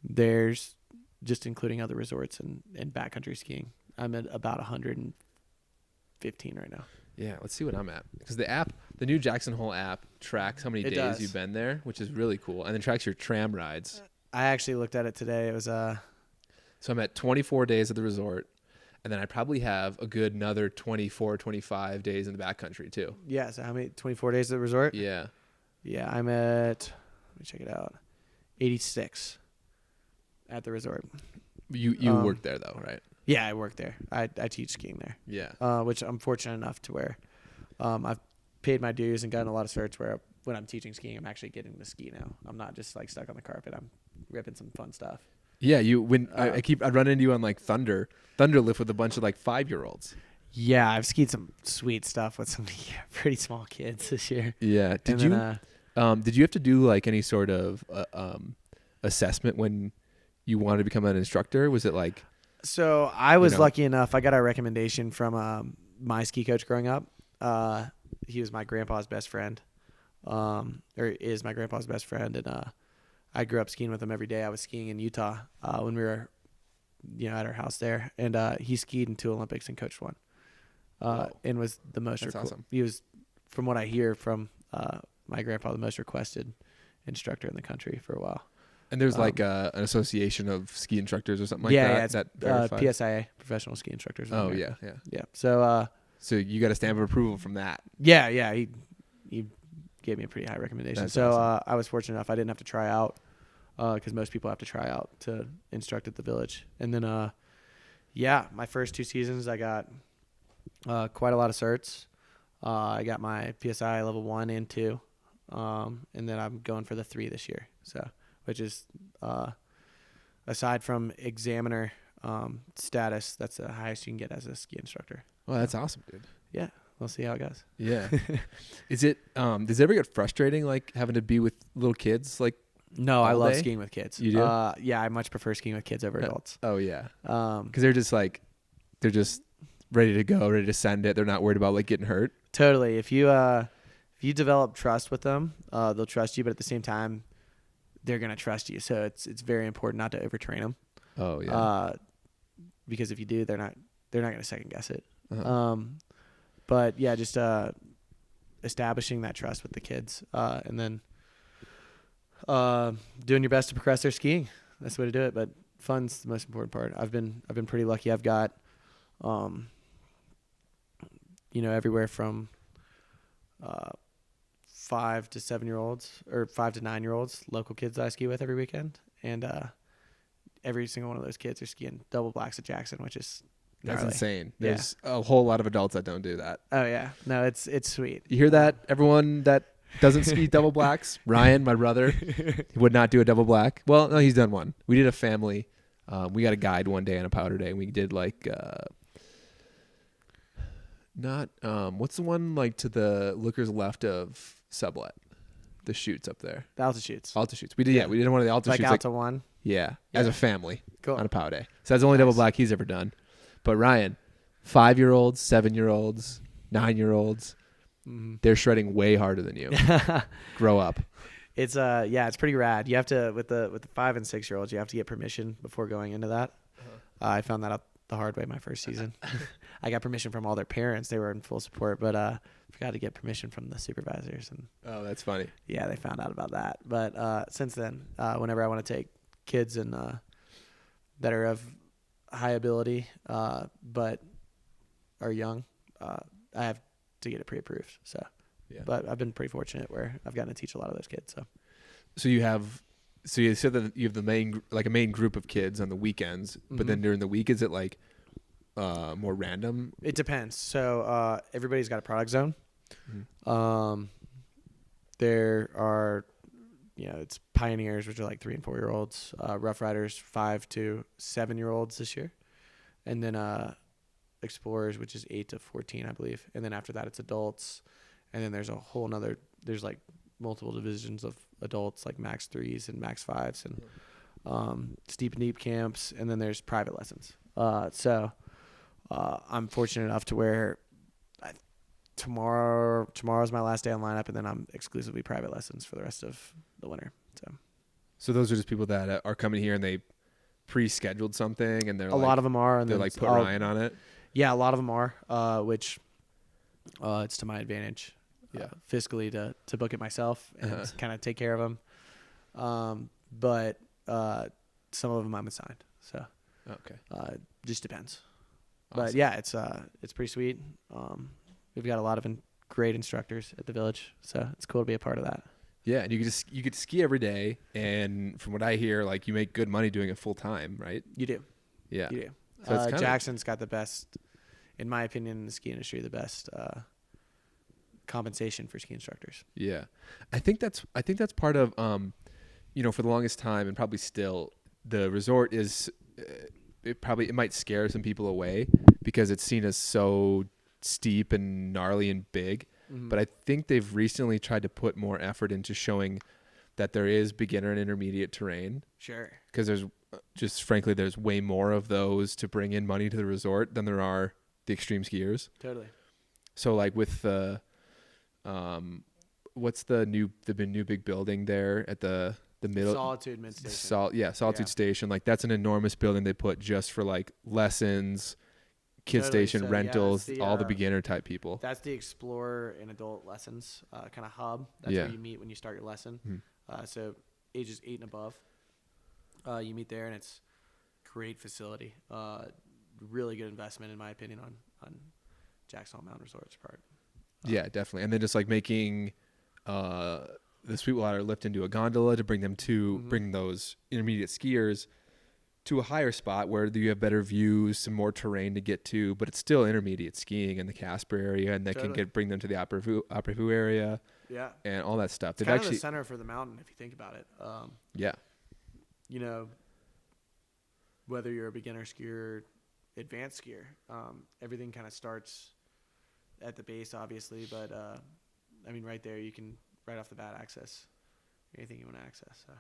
there's just including other resorts and backcountry skiing. I'm at about 115 right now. Yeah, let's see what I'm at. Because the new Jackson Hole app tracks how many days does. you've been there, which is really cool. And then tracks your tram rides. I actually looked at it today. It was So I'm at 24 days at the resort. And then I probably have a good another 24, 25 days in the backcountry too. yeah, so how many 24 days at the resort? Yeah. Yeah, I'm at, let me check it out, 86 at the resort. You work there though, right? Yeah, I work there. I teach skiing there. Yeah. Which I'm fortunate enough to where I've paid my dues and gotten a lot of certs where when I'm teaching skiing, I'm actually getting to ski now. I'm not just like stuck on the carpet. I'm ripping some fun stuff. Yeah, I run into you on like Thunderlift with a bunch of like 5-year-olds. Yeah, I've skied some sweet stuff with some pretty small kids this year. Yeah. Did you have to do like any sort of assessment when you wanted to become an instructor? Was it like? So I was lucky enough. I got a recommendation from my ski coach growing up. He was my grandpa's best friend, or is my grandpa's best friend, and I grew up skiing with him every day. I was skiing in Utah when we were, at our house there, and he skied in 2 Olympics and coached one, and was the most. That's awesome. He was, from what I hear from my grandpa, the most requested instructor in the country for a while. And there's like an association of ski instructors or something like that. Yeah, it's PSIA, Professional Ski Instructors. Oh yeah. So you got a stamp of approval from that. Yeah. He gave me a pretty high recommendation. That's so awesome. I was fortunate enough. I didn't have to try out because most people have to try out to instruct at the village. And then my first 2 seasons I got quite a lot of certs. I got my PSI level 1 and 2, and then I'm going for the 3 this year. So. Which is, aside from examiner status, that's the highest you can get as a ski instructor. Well, that's awesome, dude. Yeah, we'll see how it goes. Yeah. Is it? Does it ever get frustrating, like having to be with little kids? Like, no, I love day? skiing with kids. You do? Yeah, I much prefer skiing with kids over adults. Oh yeah. Because they're just ready to go, ready to send it. They're not worried about like getting hurt. Totally. If you develop trust with them, they'll trust you, but at the same time, they're going to trust you. So it's very important not to overtrain them. Oh yeah. Because if you do, they're not going to second guess it. Uh-huh. But yeah, just establishing that trust with the kids, and then doing your best to progress their skiing. That's the way to do it. But fun's the most important part. I've been pretty lucky. I've got, everywhere from 5 to 7-year-olds or 5 to 9-year-olds, local kids that I ski with every weekend, and every single one of those kids are skiing double blacks at Jackson, which is gnarly. That's insane. There's a whole lot of adults that don't do that. Oh yeah, no, it's sweet. You hear that? Everyone that doesn't ski double blacks. Ryan, my brother, he would not do a double black. Well, no, he's done one. We did a family. We got a guide one day on a powder day, and we did like what's the one like to the lookers left of Sublet, the chutes up there. The altitudes. We did. We did one of the altitudes. Like Alta 1. Yeah, as a family. Cool. On a pow day. So that's the only double black he's ever done. But Ryan, 5-year-olds, 7-year-olds, 9-year-olds, they're shredding way harder than you. Grow up. It's it's pretty rad. You have to with the 5 and 6-year-olds, you have to get permission before going into that. I found that out the hard way my first season. I got permission from all their parents. They were in full support, but forgot to get permission from the supervisors. And oh, that's funny. Yeah, they found out about that. But since then, whenever I want to take kids and that are of high ability but are young, I have to get it pre-approved. So, Yeah. but I've been pretty fortunate where I've gotten to teach a lot of those kids. So you said that you have a main group of kids on the weekends, but then during the week, is it like more random? It depends. So everybody's got a product zone. There are, it's pioneers, which are like 3 and 4 year olds, Rough Riders, 5 to 7 year olds this year, and then explorers, which is 8 to 14, I believe, and then after that it's adults, and then there's a whole nother. There's like multiple divisions of adults, like max 3s and max 5s, and steep and deep camps, and then there's private lessons. So I'm fortunate enough to where tomorrow's my last day on lineup, and then I'm exclusively private lessons for the rest of the winter. So those are just people that are coming here and they pre-scheduled something, and a lot of them are, and they're then like put Ryan on it. Yeah, a lot of them are, which it's to my advantage, fiscally to book it myself and kind of take care of them. But some of them I'm assigned, so just depends. Awesome. But yeah, it's pretty sweet. We've got a lot of great instructors at the village, so it's cool to be a part of that. Yeah, and you get to ski every day, and from what I hear, like you make good money doing it full time, right? You do. Yeah. You do. So Jackson's got the best, in my opinion, in the ski industry, the best compensation for ski instructors. Yeah, I think that's part of for the longest time, and probably still, the resort is it might scare some people away because it's seen as so steep and gnarly and big. But I think they've recently tried to put more effort into showing that there is beginner and intermediate terrain. Sure. Because there's way more of those to bring in money to the resort than there are the extreme skiers. Totally. So like with the, what's the new big building there at the middle? Solitude Mid-Station. Solitude Station. Like that's an enormous building they put just for like lessons, kid station, so, rentals, the, all the beginner type people. That's the Explorer and Adult Lessons kind of hub. That's where you meet when you start your lesson. So ages 8 and above, you meet there, and it's great facility. Really good investment, in my opinion, on Jackson Mountain Resort's part. Yeah, definitely. And then just like making the Sweetwater lift into a gondola to bring them to bring those intermediate skiers to a higher spot where you have better views, some more terrain to get to, but it's still intermediate skiing in the Casper area, and they can bring them to the Opera area, and all that stuff. It's kind of the center for the mountain if you think about it. Whether you're a beginner skier, advanced skier, everything kind of starts at the base, obviously, but right there you can right off the bat access anything you want to access. So.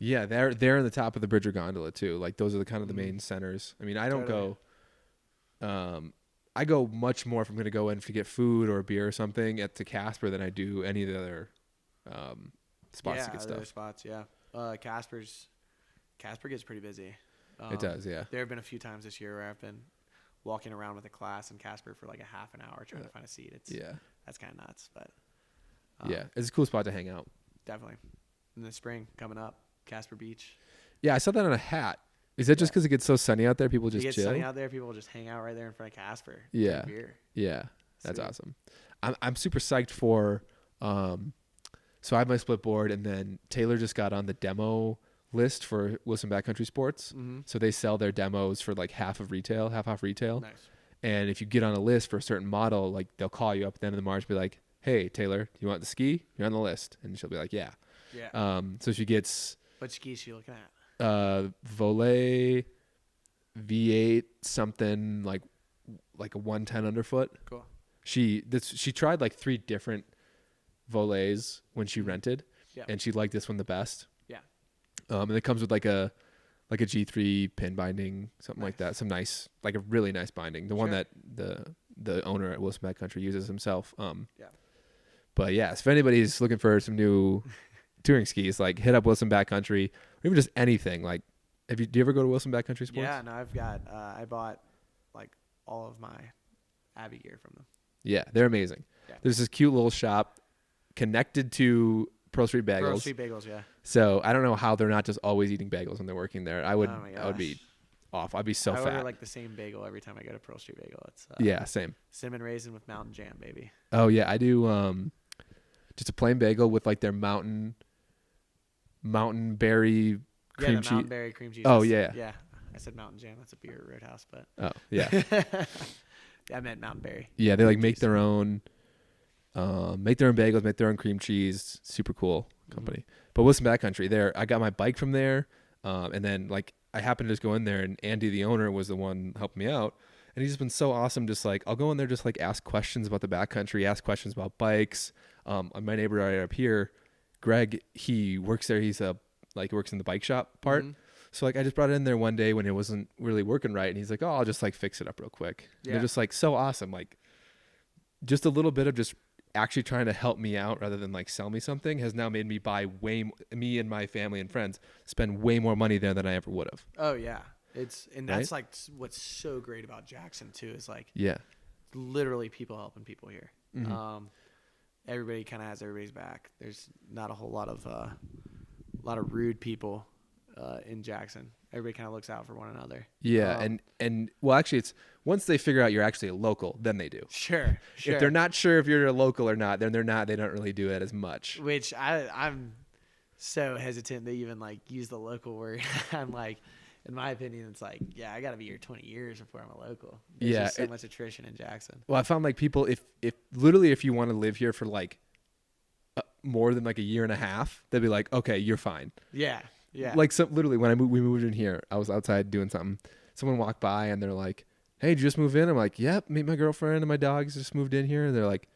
Yeah, they're in the top of the bridge or gondola too. Like those are the kind of the main centers. I mean, I don't go. I go much more if I'm going to go in to get food or a beer or something at the Casper than I do any of the other spots to get stuff. Other spots, yeah. Casper gets pretty busy. It does, yeah. There have been a few times this year where I've been walking around with a class in Casper for like a half an hour trying to find a seat. That's kind of nuts, but it's a cool spot to hang out. Definitely. In the spring coming up. Casper Beach. Yeah, I saw that on a hat. Is that just because it gets so sunny out there? People just chill? It gets sunny out there. People just hang out right there in front of Casper. Yeah. Beer. Yeah. That's awesome. I'm super psyched for so I have my split board, and then Taylor just got on the demo list for Wilson Backcountry Sports. So they sell their demos for like half off retail. Nice. And if you get on a list for a certain model, like they'll call you up at the end of the March and be like, "Hey, Taylor, do you want the ski? You're on the list." And she'll be like, "Yeah." Yeah. So she gets what ski is she looking at? Volet V8 something like a 110 underfoot. Cool. She tried like 3 different Volets when she rented, and she liked this one the best. Yeah. And it comes with like a G3 pin binding, something like that. Some nice, like a really nice binding. The one that the owner at Wilson Backcountry uses himself. But yeah, if anybody's looking for some new touring skis, like hit up Wilson Backcountry, or even just anything. Like, do you ever go to Wilson Backcountry Sports? Yeah, no, I've got. I bought like all of my Abbey gear from them. Yeah, they're amazing. Yeah. There's this cute little shop connected to Pearl Street Bagels. Pearl Street Bagels, yeah. So I don't know how they're not just always eating bagels when they're working there. I would be off. I'd be so I fat. order like the same bagel every time I go to Pearl Street Bagel. It's yeah, same. cinnamon raisin with mountain jam, baby. Oh yeah, I do. Just a plain bagel with like their mountain berry cream the cheese. mountain berry cream cheese. Oh yeah. Yeah. I said mountain jam. That's a beer at Roadhouse, but. Oh yeah. Yeah, I meant mountain berry. Yeah, they like make their own bagels, make their own cream cheese. Super cool company. But Wilson Backcountry, there, I got my bike from there, and then like I happened to just go in there, and Andy, the owner, was the one helping me out, and he's just been so awesome. Just like I'll go in there, just like ask questions about the backcountry, ask questions about bikes. My neighbor right up here, Greg, he works there. He's works in the bike shop part. Mm-hmm. So like I just brought it in there one day when it wasn't really working right, and he's like, "Oh, I'll just like fix it up real quick." Yeah. They're just like so awesome, like just a little bit of just actually trying to help me out rather than like sell me something has now made me buy me and my family and friends spend way more money there than I ever would have. Oh yeah, that's like what's so great about Jackson too is like literally people helping people here. Mm-hmm. Everybody kind of has everybody's back. There's not a whole lot of rude people in Jackson. Everybody kind of looks out for one another. Yeah, and well, actually, it's once they figure out you're actually a local, then they do. Sure. If they're not sure if you're a local or not, then they're not. They don't really do it as much. Which I'm so hesitant to even like use the local word. I'm like, in my opinion, it's like, yeah, I got to be here 20 years before I'm a local. There's just so much attrition in Jackson. Well, I found like people, if literally if you want to live here for like more than like a year and a half, they'd be like, okay, you're fine. Yeah. Yeah. Like literally when we moved in here, I was outside doing something. Someone walked by and they're like, "Hey, did you just move in?" I'm like, "Yep, meet my girlfriend and my dogs just moved in here." And they're like,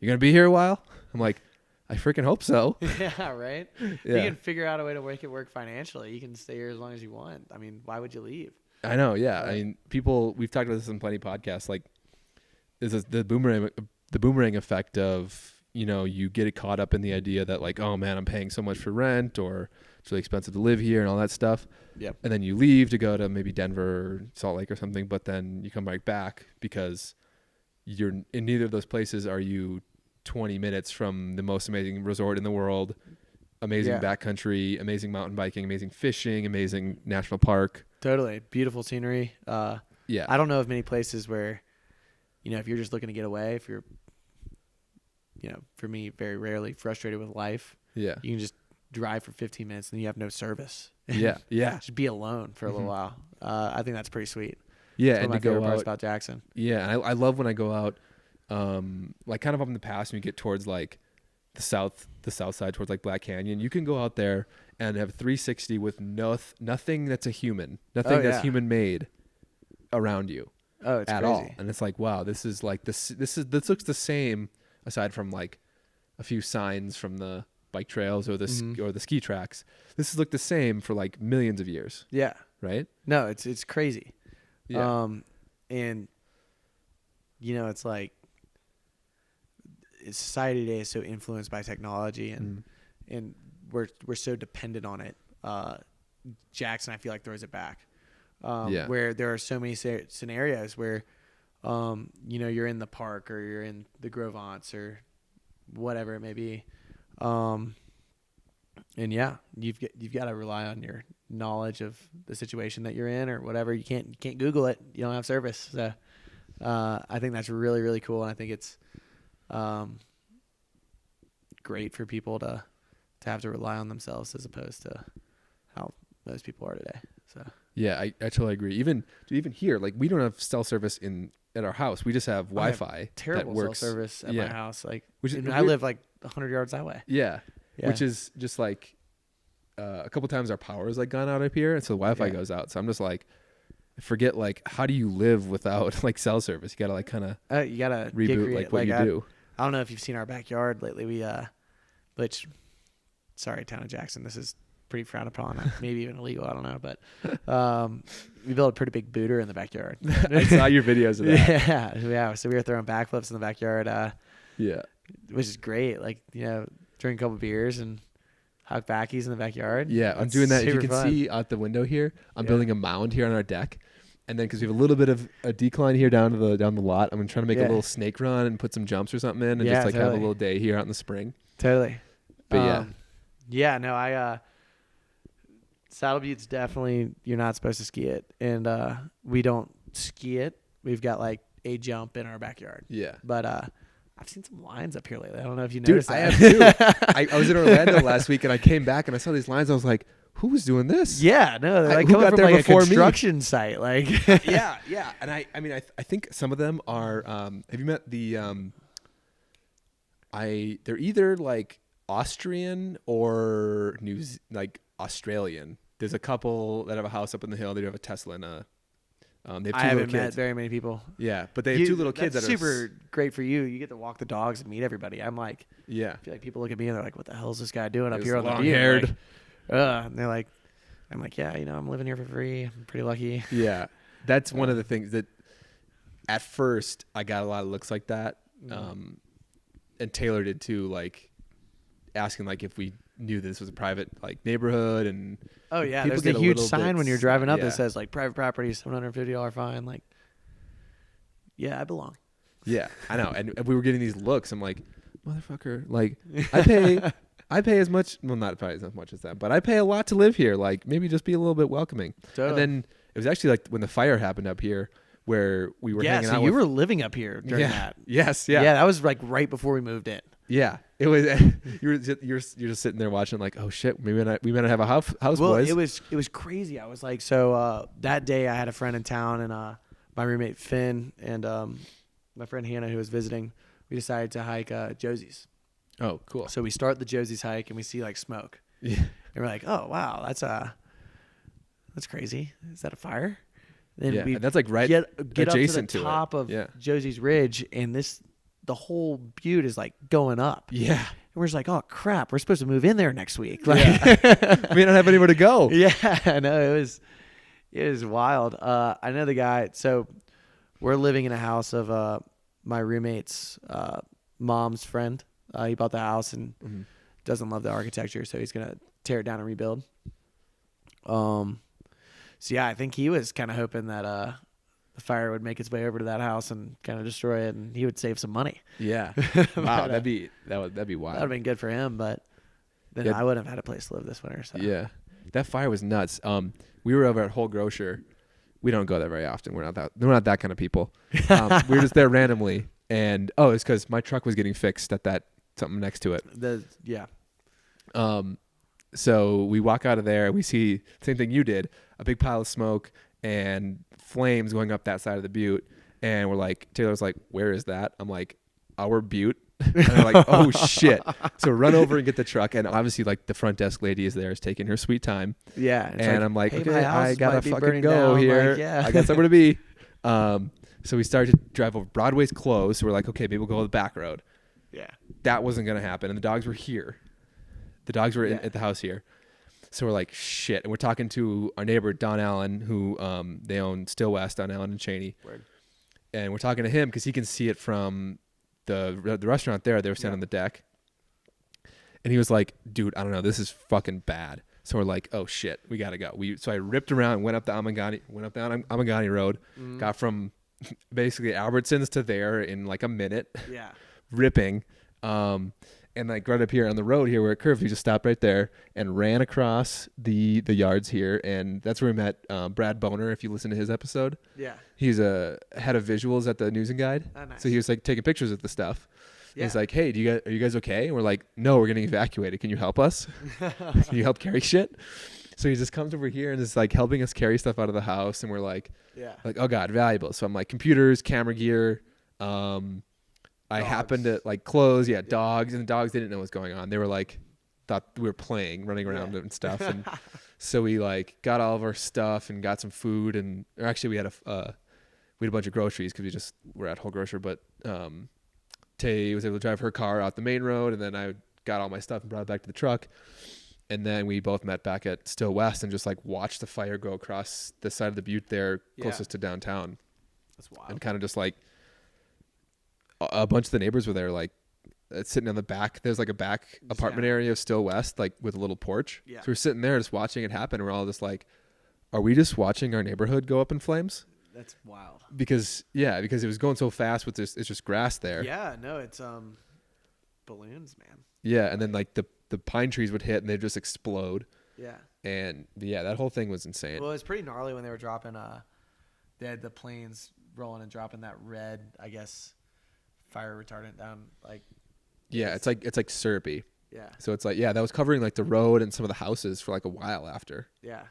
"You gonna be here a while?" I'm like, "I freaking hope so." Yeah, right. Yeah. You can figure out a way to make it work financially. You can stay here as long as you want. I mean, why would you leave? I know. Yeah. Right. I mean, we've talked about this in plenty of podcasts. Like, this is the boomerang effect of, you know, you get caught up in the idea that like, oh man, I'm paying so much for rent, or it's really expensive to live here and all that stuff. Yep. And then you leave to go to maybe Denver or Salt Lake or something, but then you come right back because you're in neither of those places are you 20 minutes from the most amazing resort in the world, amazing backcountry, amazing mountain biking, amazing fishing, amazing national park. Totally. Beautiful scenery. I don't know of many places where, you know, if you're just looking to get away, if you're, you know, for me, very rarely frustrated with life, you can just drive for 15 minutes and you have no service. Yeah. Just be alone for a little while. I think that's pretty sweet. Yeah. That's and one of to my favorite go parts out about Jackson. Yeah. And I love when I go out, like kind of up in the past when you get towards like the south side towards like Black Canyon, you can go out there and have 360 with nothing that's a human, that's human made around you. Oh, it's at crazy. all. And it's like, wow, this looks the same aside from like a few signs from the bike trails or the ski tracks. This has looked the same for like millions of years. Yeah. Right? No, it's crazy. Yeah. And you know, it's like society today is so influenced by technology and we're so dependent on it. Jackson, I feel like, throws it back. Where there are so many scenarios where, you know, you're in the park or you're in the Gros Ventre or whatever it may be. And yeah, you've got to rely on your knowledge of the situation that you're in or whatever. You can't Google it. You don't have service. So, I think that's really, really cool. And I think it's, great for people to have to rely on themselves as opposed to how most people are today. So yeah, I totally agree. Even here, like we don't have cell service at our house. We just have Wi-Fi. Terrible that works. cell service at my house. Like, I live like 100 yards that way. Yeah. Which is just like a couple times our power has like gone out up here, and so the Wi-Fi goes out. So I'm just like, forget like how do you live without like cell service? You gotta like kind of you gotta reboot like what you do. I don't know if you've seen our backyard lately. Town of Jackson, this is pretty frowned upon, maybe even illegal. I don't know, but we built a pretty big booter in the backyard. I saw your videos of that. Yeah. So we were throwing backflips in the backyard. Which is great. Like, you know, drink a couple beers and hug backies in the backyard. Yeah, I'm doing that. If you can see out the window here, I'm building a mound here on our deck. And then because we have a little bit of a decline here down the lot, I'm trying to make a little snake run and put some jumps or something in and just like have a little day here out in the spring. Totally. But no, Saddle Butte's definitely, you're not supposed to ski it. And we don't ski it. We've got like a jump in our backyard. Yeah. But I've seen some lines up here lately. I don't know if you Dude, noticed that. I have too. I was in Orlando last week and I came back and I saw these lines. I was like, who was doing this? Yeah, no, they're like who coming got from there like a before me? construction site. Like, Yeah. And I mean, I think some of them are, have you met the, they're either like Austrian or like Australian. There's a couple that have a house up in the hill. They do have a Tesla and they have two I haven't little met kids. very many people. Yeah, but they have two little kids that's that are super great for you. You get to walk the dogs and meet everybody. I'm like, Yeah. I feel like people look at me and they're like, "What the hell is this guy doing up He's here on the view?" long-haired. Like, and they're like, "I'm like, yeah, I'm living here for free. I'm pretty lucky." Yeah, that's one of the things that at first I got a lot of looks like that, and Taylor did too, like asking like if we knew this was a private like neighborhood, and Oh yeah, people there's get a a huge little sign bit when you're driving up yeah. that says like private property, $750 fine. Like, yeah, I belong. Yeah, I know, and we were getting these looks. I'm like, motherfucker, like I pay as much, well, not probably as much as that, but I pay a lot to live here. Like maybe just be a little bit welcoming. Totally. And then it was actually like when the fire happened up here, were hanging so out. you were living up here during that. Yes, Yeah, that was like right before we moved in. Yeah, it was. you're just sitting there watching, like, oh shit, we might not have a house Well, boys. it was crazy. I was like, so that day I had a friend in town, and my roommate Finn and my friend Hannah, who was visiting, we decided to hike Josie's. Oh, cool. So we start the Josie's hike, and we see like smoke. Yeah, And we're like, oh wow, that's crazy. Is that a fire? Then yeah, we and that's like right get adjacent up to to the top it. of Yeah. Josie's Ridge, and the whole butte is like going up. Yeah, And we're just like, oh crap, we're supposed to move in there next week. Like, we don't have anywhere to go. yeah, I know it was wild. I know the guy. So we're living in a house of my roommate's mom's friend. He bought the house and doesn't love the architecture, so he's gonna tear it down and rebuild. So yeah, I think he was kind of hoping that the fire would make its way over to that house and kind of destroy it, and he would save some money. Yeah. Wow, that'd be wild. That would have been good for him, but then Yeah. I wouldn't have had a place to live this winter. So Yeah, that fire was nuts. We were over at Whole Grocer. We don't go there very often. We're not that kind of people. We were just there randomly, and it's because my truck was getting fixed at that something next to it. Yeah. So we walk out of there and we see same thing you did, a big pile of smoke and flames going up that side of the butte. And we're like, Taylor's like, where is that? I'm like, our butte. And they're like, oh shit. So run over and get the truck. And obviously like the front desk lady is there, is taking her sweet time. Yeah. And I'm like, hey, okay, my house I gotta might be fucking burning go down. here. Like, yeah. I got somewhere to be. So we started to drive over. Broadway's closed. So we're like, okay, maybe we'll go the back road. Yeah. That wasn't going to happen. And the dogs were here. The dogs were at the house here. So we're like, shit. And we're talking to our neighbor, Don Allen, who they own Still West, Don Allen and Cheney. Word. And we're talking to him because he can see it from the restaurant there. They were standing on the deck. And he was like, dude, I don't know. This is fucking bad. So we're like, oh shit, we got to go. So I ripped around and went up down Amangani Road, got from basically Albertsons to there in like a minute. Yeah. Ripping. And like right up here on the road here where it curves, we just stopped right there and ran across the yards here. And that's where we met Brad Boner, if you listen to his episode. Yeah. He's a head of visuals at the News and Guide. Oh, nice. So he was like taking pictures of the stuff. Yeah. He's like, hey, are you guys okay? And we're like, no, we're getting evacuated. Can you help us? Can you help carry shit? So he just comes over here and is like helping us carry stuff out of the house. And we're like, oh God, valuable. So I'm like, computers, camera gear, I happened to like clothes, dogs, and the dogs didn't know what was going on. They were like, thought we were playing, running around and stuff. And so we like got all of our stuff and got some food, or actually we had a bunch of groceries because we just were at Whole Grocer. But Tay was able to drive her car out the main road, and then I got all my stuff and brought it back to the truck. And then we both met back at Still West and just like watched the fire go across the side of the butte there closest to downtown. That's wild. And kind of just like a bunch of the neighbors were there, like sitting on the back. There's like a back apartment area of Still West, like with a little porch. Yeah. So we're sitting there just watching it happen. And we're all just like, are we just watching our neighborhood go up in flames? That's wild. Because it was going so fast with this. It's just grass there. Yeah, no, it's balloons, man. Yeah, and then like the pine trees would hit and they'd just explode. Yeah. And yeah, that whole thing was insane. Well, it was pretty gnarly when they were dropping. They had the planes rolling and dropping that red, I guess, fire retardant down. Like. Yeah, it's like syrupy. Yeah. So it's like, yeah, that was covering like the road and some of the houses for like a while after. Yeah.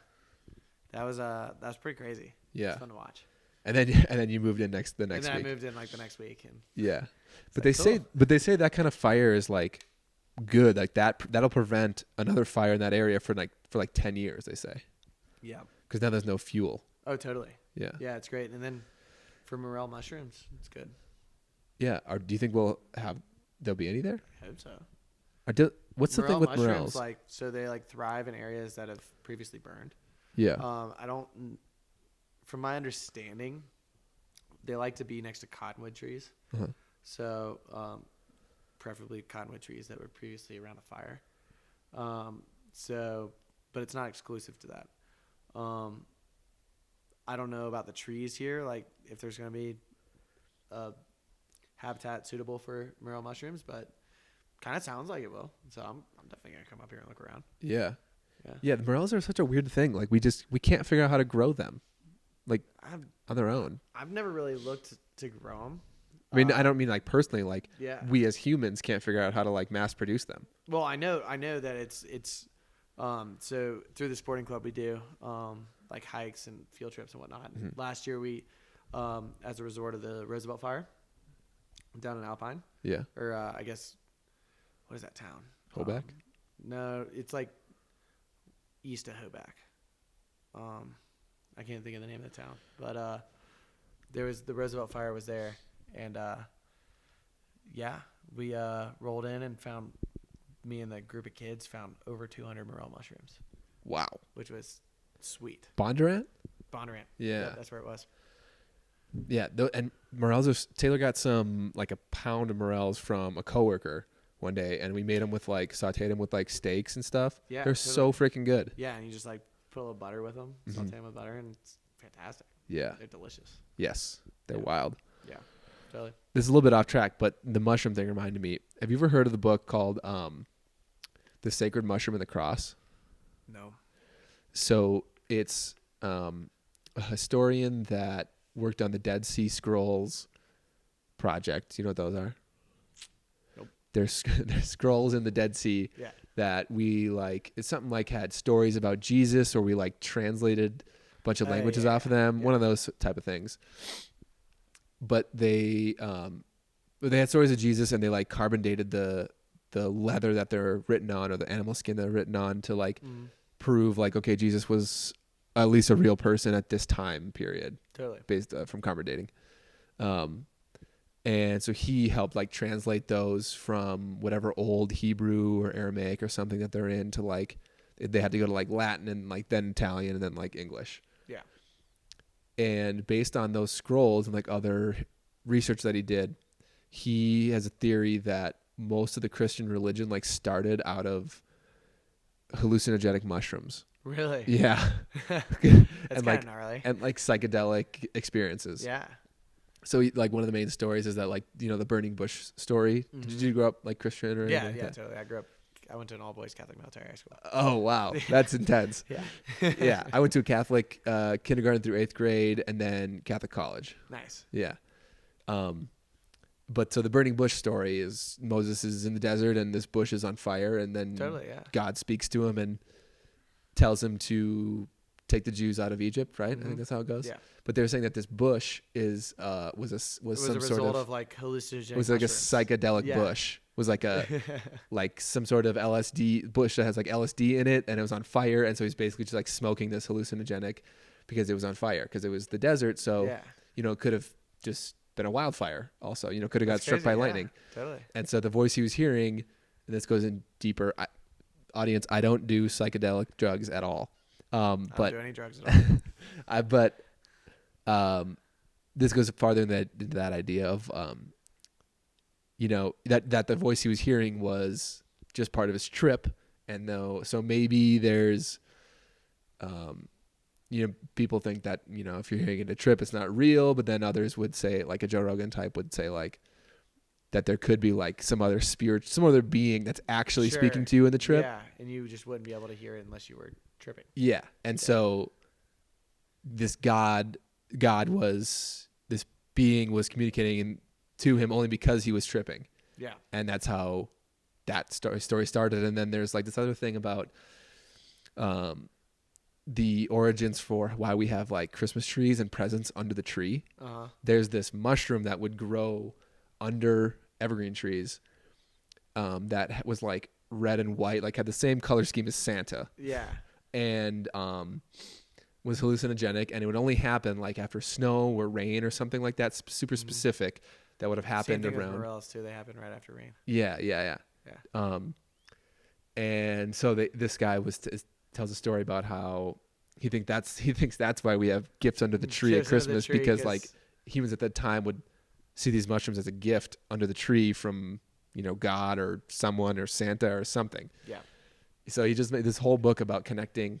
That was pretty crazy. Yeah. It was fun to watch. And then you moved in the next And then week. I moved in like the next week. And yeah. But like, they say that kind of fire is like good, like that'll prevent another fire in that area for like 10 years, they say. Yeah. Cuz now there's no fuel. Oh, totally. Yeah. Yeah, it's great. And then for morel mushrooms, it's good. Yeah. Do you think there'll be any there? I hope so. What's the thing with morels? Like, so they like thrive in areas that have previously burned. Yeah. From my understanding, they like to be next to cottonwood trees. Uh-huh. So, preferably cottonwood trees that were previously around a fire. But it's not exclusive to that. I don't know about the trees here, like if there's going to be a habitat suitable for morel mushrooms, but kind of sounds like it will. So I'm definitely going to come up here and look around. Yeah. Yeah. Yeah, the morels are such a weird thing. Like we can't figure out how to grow them. Like on their own. I've never really looked to grow them. I mean, I don't mean like personally, like yeah. we as humans can't figure out how to like mass produce them. Well, I know that it's so through the sporting club we do like hikes and field trips and whatnot. Mm-hmm. Last year we as a resort of the Roosevelt Fire down in Alpine. Yeah. Or I guess what is that town? Hoback? No, it's like east of Hoback. I can't think of the name of the town, but there was the Roosevelt Fire was there, and we rolled in and found, me and the group of kids found over 200 morel mushrooms. Wow, which was sweet. Bondurant? Bondurant. Yeah, that's where it was. Yeah, and morels. Taylor got like a pound of morels from a coworker one day, and we made them with sauteed them with steaks and stuff. Yeah, they're so freaking good. Yeah, and you just put a little butter with them, saute them with butter, and it's fantastic. Yeah, they're delicious. Yes, they're wild. Yeah, totally. This is a little bit off track, but the mushroom thing reminded me. Have you ever heard of the book called "The Sacred Mushroom and the Cross"? No. So it's a historian that worked on the Dead Sea Scrolls project. You know what those are? Nope. There's scrolls in the Dead Sea that we it's something had stories about Jesus, or we translated a bunch of languages off of them. Yeah. One of those type of things. But they had stories of Jesus, and they carbon dated the leather that they're written on, or the animal skin that they're written on, to prove okay, Jesus was at least a real person at this time period. Totally. Based from carbon dating. And so he helped translate those from whatever old Hebrew or Aramaic or something that they're in to they had to go to Latin and then Italian and then English. Yeah. And based on those scrolls and other research that he did, he has a theory that most of the Christian religion started out of hallucinogenic mushrooms. Really? Yeah. That's kind of gnarly. And psychedelic experiences. Yeah. So one of the main stories is that the burning bush story. Mm-hmm. Did you grow up Christian or anything? Yeah, totally. I went to an all boys Catholic military high school. Oh wow, that's intense. Yeah. Yeah, I went to a Catholic kindergarten through 8th grade, and then Catholic college. Nice. Yeah. But so the burning bush story is Moses is in the desert and this bush is on fire, and then God speaks to him and tells him to take the Jews out of Egypt, right? Mm-hmm. I think that's how it goes. Yeah. But they're saying that this bush was some sort of hallucinogenic. Was a psychedelic bush. Was a some sort of LSD bush that has LSD in it, and it was on fire, and so he's basically just smoking this hallucinogenic because it was on fire, because it was the desert. So it could have just been a wildfire. Also, could have got struck by lightning. Totally. And so the voice he was hearing, and this goes in deeper. Audience, I don't do psychedelic drugs at all. I don't do any drugs at all. This goes farther than that idea of that the voice he was hearing was just part of his trip, and so maybe there's people think that if you're hearing it a trip, it's not real, but then others would say, a Joe Rogan type would say that there could be like some other spirit, some other being that's actually Sure. speaking to you in the trip. Yeah, and you just wouldn't be able to hear it unless you were tripping. Yeah. And so this God was, this being was communicating to him only because he was tripping. Yeah. And that's how that story started. And then there's like this other thing about the origins for why we have like Christmas trees and presents under the tree. There's this mushroom that would grow under evergreen trees that was like red and white, like had the same color scheme as Santa. Yeah. And was hallucinogenic, and it would only happen like after snow or rain or something like that, super specific, that would have happened Same thing around. with morels too. They happen right after rain. Yeah. And so this guy tells a story about how he thinks that's why we have gifts under the tree at Christmas, because like humans at that time would see these mushrooms as a gift under the tree from, you know, God or someone or Santa or something. Yeah. So he just made this whole book about connecting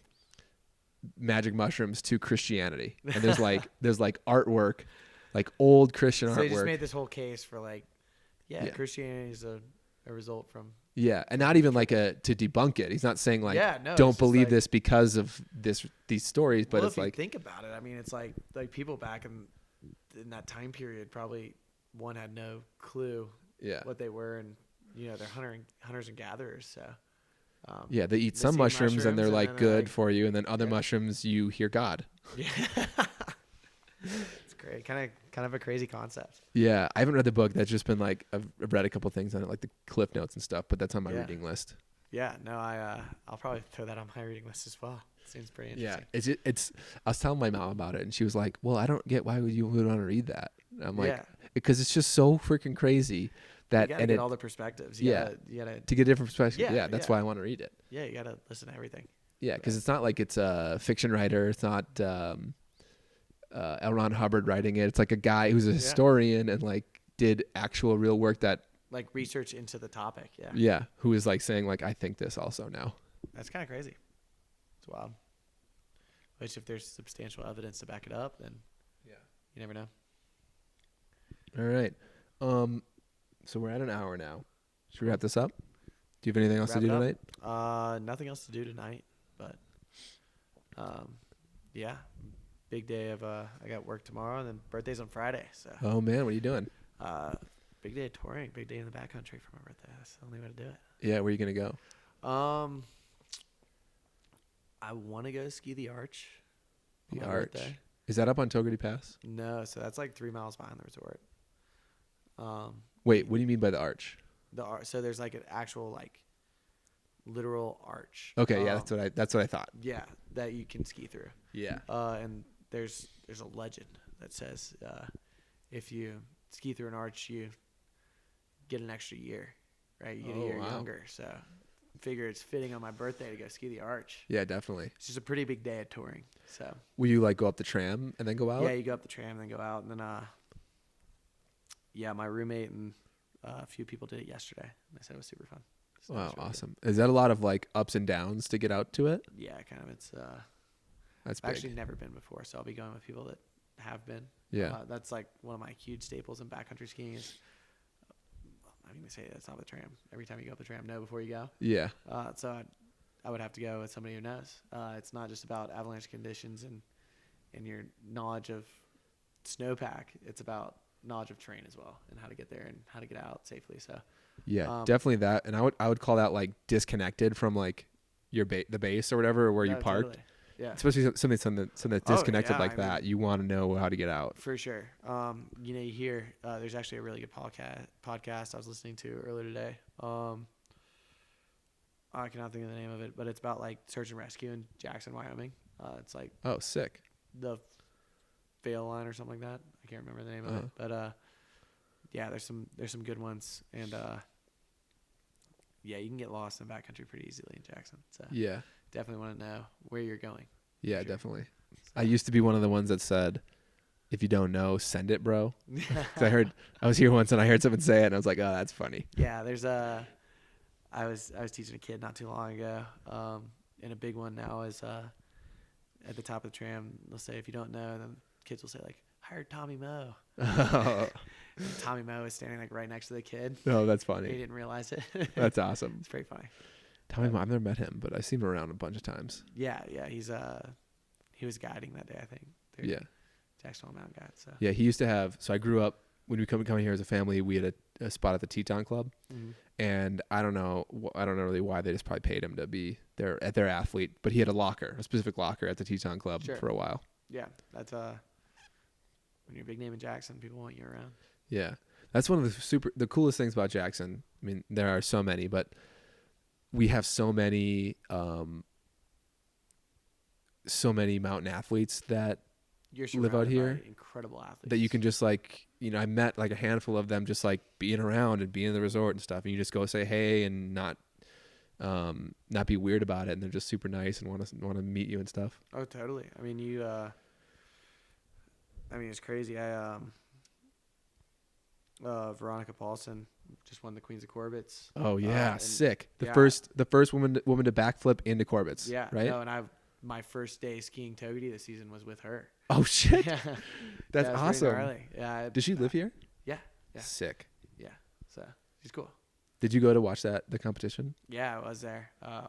magic mushrooms to Christianity. And there's like artwork, like old Christian artwork. So he just made this whole case for like, Christianity is a result from. Yeah, and not even like to debunk it. He's not saying like, don't believe this because of these stories, but it's if like, you think about it, I mean, it's like people back in that time period probably had no clue what they were, and you know, they're hunters and gatherers, so they eat some mushrooms and they're like good for you, and then other mushrooms you hear God. Yeah. It's great, kind of a crazy concept. Yeah, I haven't read the book. That's just been like I've read a couple things on it, like the cliff notes and stuff, but that's on my reading list. Yeah, no, I'll probably throw that on my reading list as well. It seems pretty interesting. Yeah, it's. I was telling my mom about it, and she was like, "Well, I don't get why would you want to read that." And I'm like, because it's just so freaking crazy that you gotta get all the perspectives. You gotta to get a different perspective. Yeah, that's why I want to read it. Yeah, you gotta listen to everything. Yeah, because it's not like it's a fiction writer. It's not L. Ron Hubbard writing it. It's like a guy who's a historian and like did actual real work that like research into the topic. Yeah, who is like saying like, I think this also now. That's kind of crazy. It's wild. Which if there's substantial evidence to back it up, then you never know. All right. So we're at an hour now. Should we wrap this up? Do you have anything else to do tonight? Nothing else to do tonight, but big day of I got work tomorrow, and then birthday's on Friday. So. Oh man, what are you doing? Big day of touring. Big day in the backcountry for my birthday. That's the only way to do it. Yeah, where are you gonna go? I want to go ski the Arch. The Arch. Birthday. Is that up on Togarty Pass? No, so that's like 3 miles behind the resort. Wait, what do you mean by the Arch? So there's like an actual like literal arch. Okay, yeah, that's what I thought. Yeah, that you can ski through. Yeah. And there's a legend that says if you ski through an arch, you get an extra year, right? You get a year younger. So I figure it's fitting on my birthday to go ski the Arch. Yeah, definitely. It's just a pretty big day of touring. So. Will you like go up the tram and then go out? Yeah, you go up the tram and then go out, and then my roommate and a few people did it yesterday. And they said it was super fun. So wow, really awesome. Good. Is that a lot of like ups and downs to get out to it? Yeah, kind of. It's that's I've big. actually never been before, so I'll be going with people that have been. Yeah. That's like one of my huge staples in backcountry skiing is I'm going to say that's not the tram. Every time you go up the tram, know before you go. Yeah. So I would have to go with somebody who knows. It's not just about avalanche conditions and your knowledge of snowpack. It's about knowledge of terrain as well and how to get there and how to get out safely. So yeah, definitely that. And I would call that like disconnected from like your the base or whatever, or where you parked. Totally. Yeah. Especially something that's disconnected like that. You want to know how to get out. For sure. You hear there's actually a really good podcast I was listening to earlier today. I cannot think of the name of it, but it's about like search and rescue in Jackson, Wyoming. It's like sick. The Fail Line or something like that. I can't remember the name of it, but there's some good ones, and you can get lost in backcountry pretty easily in Jackson. So yeah, definitely want to know where you're going. Yeah, sure. Definitely. So. I used to be one of the ones that said, "If you don't know, send it, bro." Because I was here once and I heard someone say it, and I was like, "Oh, that's funny." Yeah, there's I was teaching a kid not too long ago, and a big one now is at the top of the tram. They'll say, "If you don't know," then kids will say like, "I heard Tommy Moe." And Tommy Moe was standing like right next to the kid. Oh, that's He funny. didn't realize it. That's awesome. It's pretty funny. Tommy Moe, I've never met him, but I've seen him around a bunch of times. Yeah, he was guiding that day, I think. Yeah. Jacksonville Mountain Guide. So Yeah, he used to have. So I grew up when we coming here as a family. We had a spot at the Teton Club, and I don't know really why they just probably paid him to be their athlete, but he had a specific locker at the Teton Club for a while. Yeah, that's when you're a big name in Jackson, people want you around. Yeah, that's one of the coolest things about Jackson. I mean, there are so many, but we have so many mountain athletes that You're live out here. Incredible athletes that you can just like, I met like a handful of them just like being around and being in the resort and stuff, and you just go say hey and not be weird about it, and they're just super nice and want to meet you and stuff. Oh, totally. I mean, it's crazy. Veronica Paulson just won the Queens of Corbett's. Oh yeah, sick. The yeah. first woman to backflip into Corbett's. Yeah, right. No, and my first day skiing Togety this season was with her. Oh shit, Yeah. that's awesome. Yeah. Does she live here? Yeah. Yeah. Sick. Yeah. So she's cool. Did you go to watch the competition? Yeah, I was there. I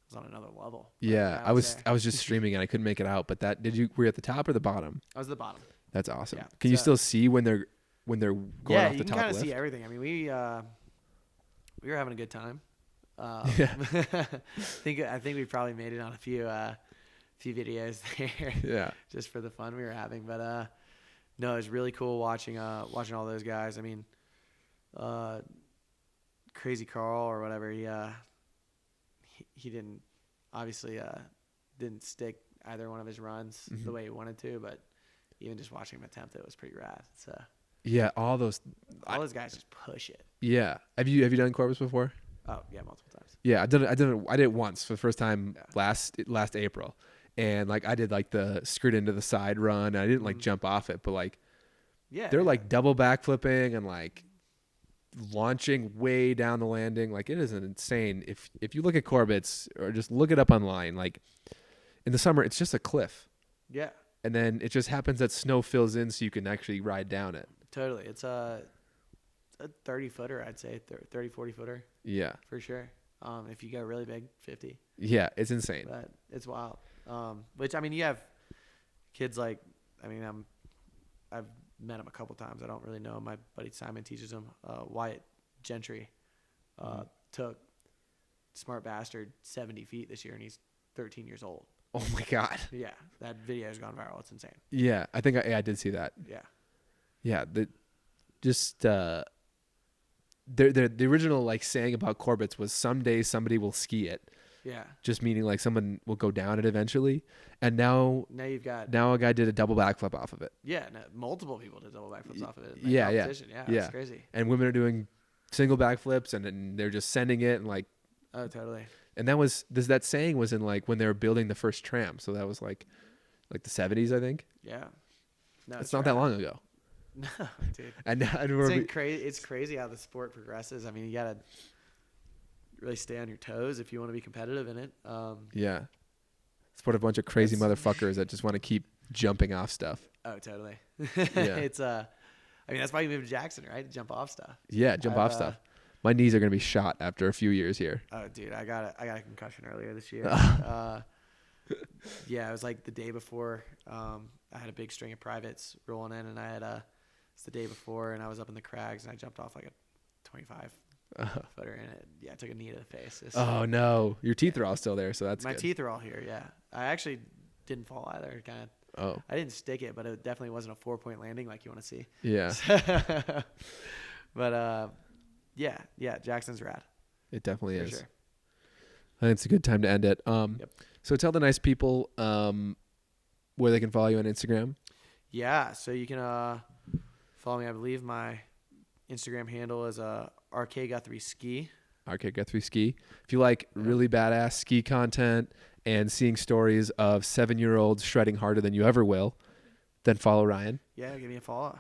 was on another level. Yeah, I was just streaming and I couldn't make it out. But were you at the top or the bottom? I was at the bottom. That's awesome. Yeah, Can you still see when they're going off the top lift? Yeah, you can kind of see everything. I mean, we were having a good time. Yeah. I think we probably made it on a few videos there. Yeah. Just for the fun we were having, but no, it was really cool watching all those guys. I mean, Crazy Carl or whatever. He didn't stick either one of his runs the way he wanted to, but even just watching him attempt it was pretty rad. So yeah, all those guys just push it. Yeah. Have you done Corbett's before? Oh yeah, multiple times. Yeah, I did it once for the first time last April, and like I did like the skirt into the side run. I didn't like jump off it, but like they're like double backflipping and like launching way down the landing. Like it is an insane. If you look at Corbett's or just look it up online, like in the summer it's just a cliff. Yeah. And then it just happens that snow fills in so you can actually ride down it. Totally. It's a 30-footer, I'd say, 30, 40-footer. Yeah. For sure. If you go really big, 50. Yeah, it's insane. But it's wild. Which, I mean, you have kids like, I've met him a couple times. I don't really know him. My buddy Simon teaches him. Wyatt Gentry took Smart Bastard 70 feet this year, and he's 13 years old. Oh my God. Yeah, that video has gone viral. It's insane. Yeah, I think I did see that. Yeah. Yeah, the original like saying about Corbett's was someday somebody will ski it. Yeah. Just meaning like someone will go down it eventually. And now a guy did a double backflip off of it. Yeah, no, multiple people did double backflips off of it. Yeah. It's crazy. And women are doing single backflips and they're just sending it and like. Oh, totally. And that saying was in like when they were building the first tram. So that was like the 70s, I think. Yeah. No, it's not that long ago. No, dude. It's crazy how the sport progresses. I mean, you gotta really stay on your toes if you want to be competitive in it. Yeah. Sport a bunch of crazy motherfuckers that just want to keep jumping off stuff. Oh, totally. Yeah. It's I mean, that's why you moved to Jackson, right? To jump off stuff. Yeah, jump off stuff. My knees are gonna be shot after a few years here. Oh, dude, I got a concussion earlier this year. Yeah, it was like the day before. I had a big string of privates rolling in, and it's the day before, and I was up in the crags, and I jumped off like a 25 footer, and I took a knee to the face. Oh no, your teeth are all still there, so that's my good. teeth are all here. Yeah, I actually didn't fall either. Kind of. Oh. I didn't stick it, but it definitely wasn't a 4-point landing like you want to see. Yeah. But yeah, Jackson's rad. It definitely is. Sure. I think it's a good time to end it. Yep. So tell the nice people where they can follow you on Instagram. Yeah, so you can follow me. I believe my Instagram handle is RK Guthrie Ski. RK Guthrie Ski. If you like really badass ski content and seeing stories of 7-year-olds shredding harder than you ever will, then follow Ryan. Yeah, give me a follow.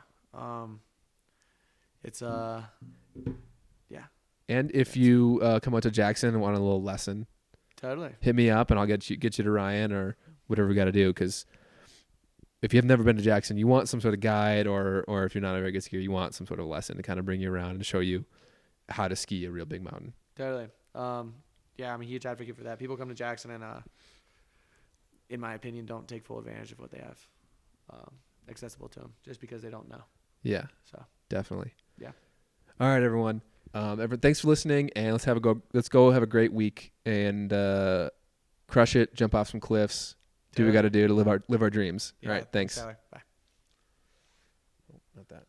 It's yeah. And if you come out to Jackson and want a little lesson, totally hit me up and I'll get you to Ryan or whatever we got to do, because if you've never been to Jackson, you want some sort of guide, or if you're not a very good skier, you want some sort of lesson to kind of bring you around and show you how to ski a real big mountain. Totally. Yeah, I'm a huge advocate for that. People come to Jackson and, in my opinion, don't take full advantage of what they have accessible to them just because they don't know. Yeah. So definitely. Yeah. All right, everyone. Thanks for listening, and let's go have a great week and crush it, jump off some cliffs, do what we got to do to live our dreams. Yeah, All right, thanks. Tyler. Bye. Not that.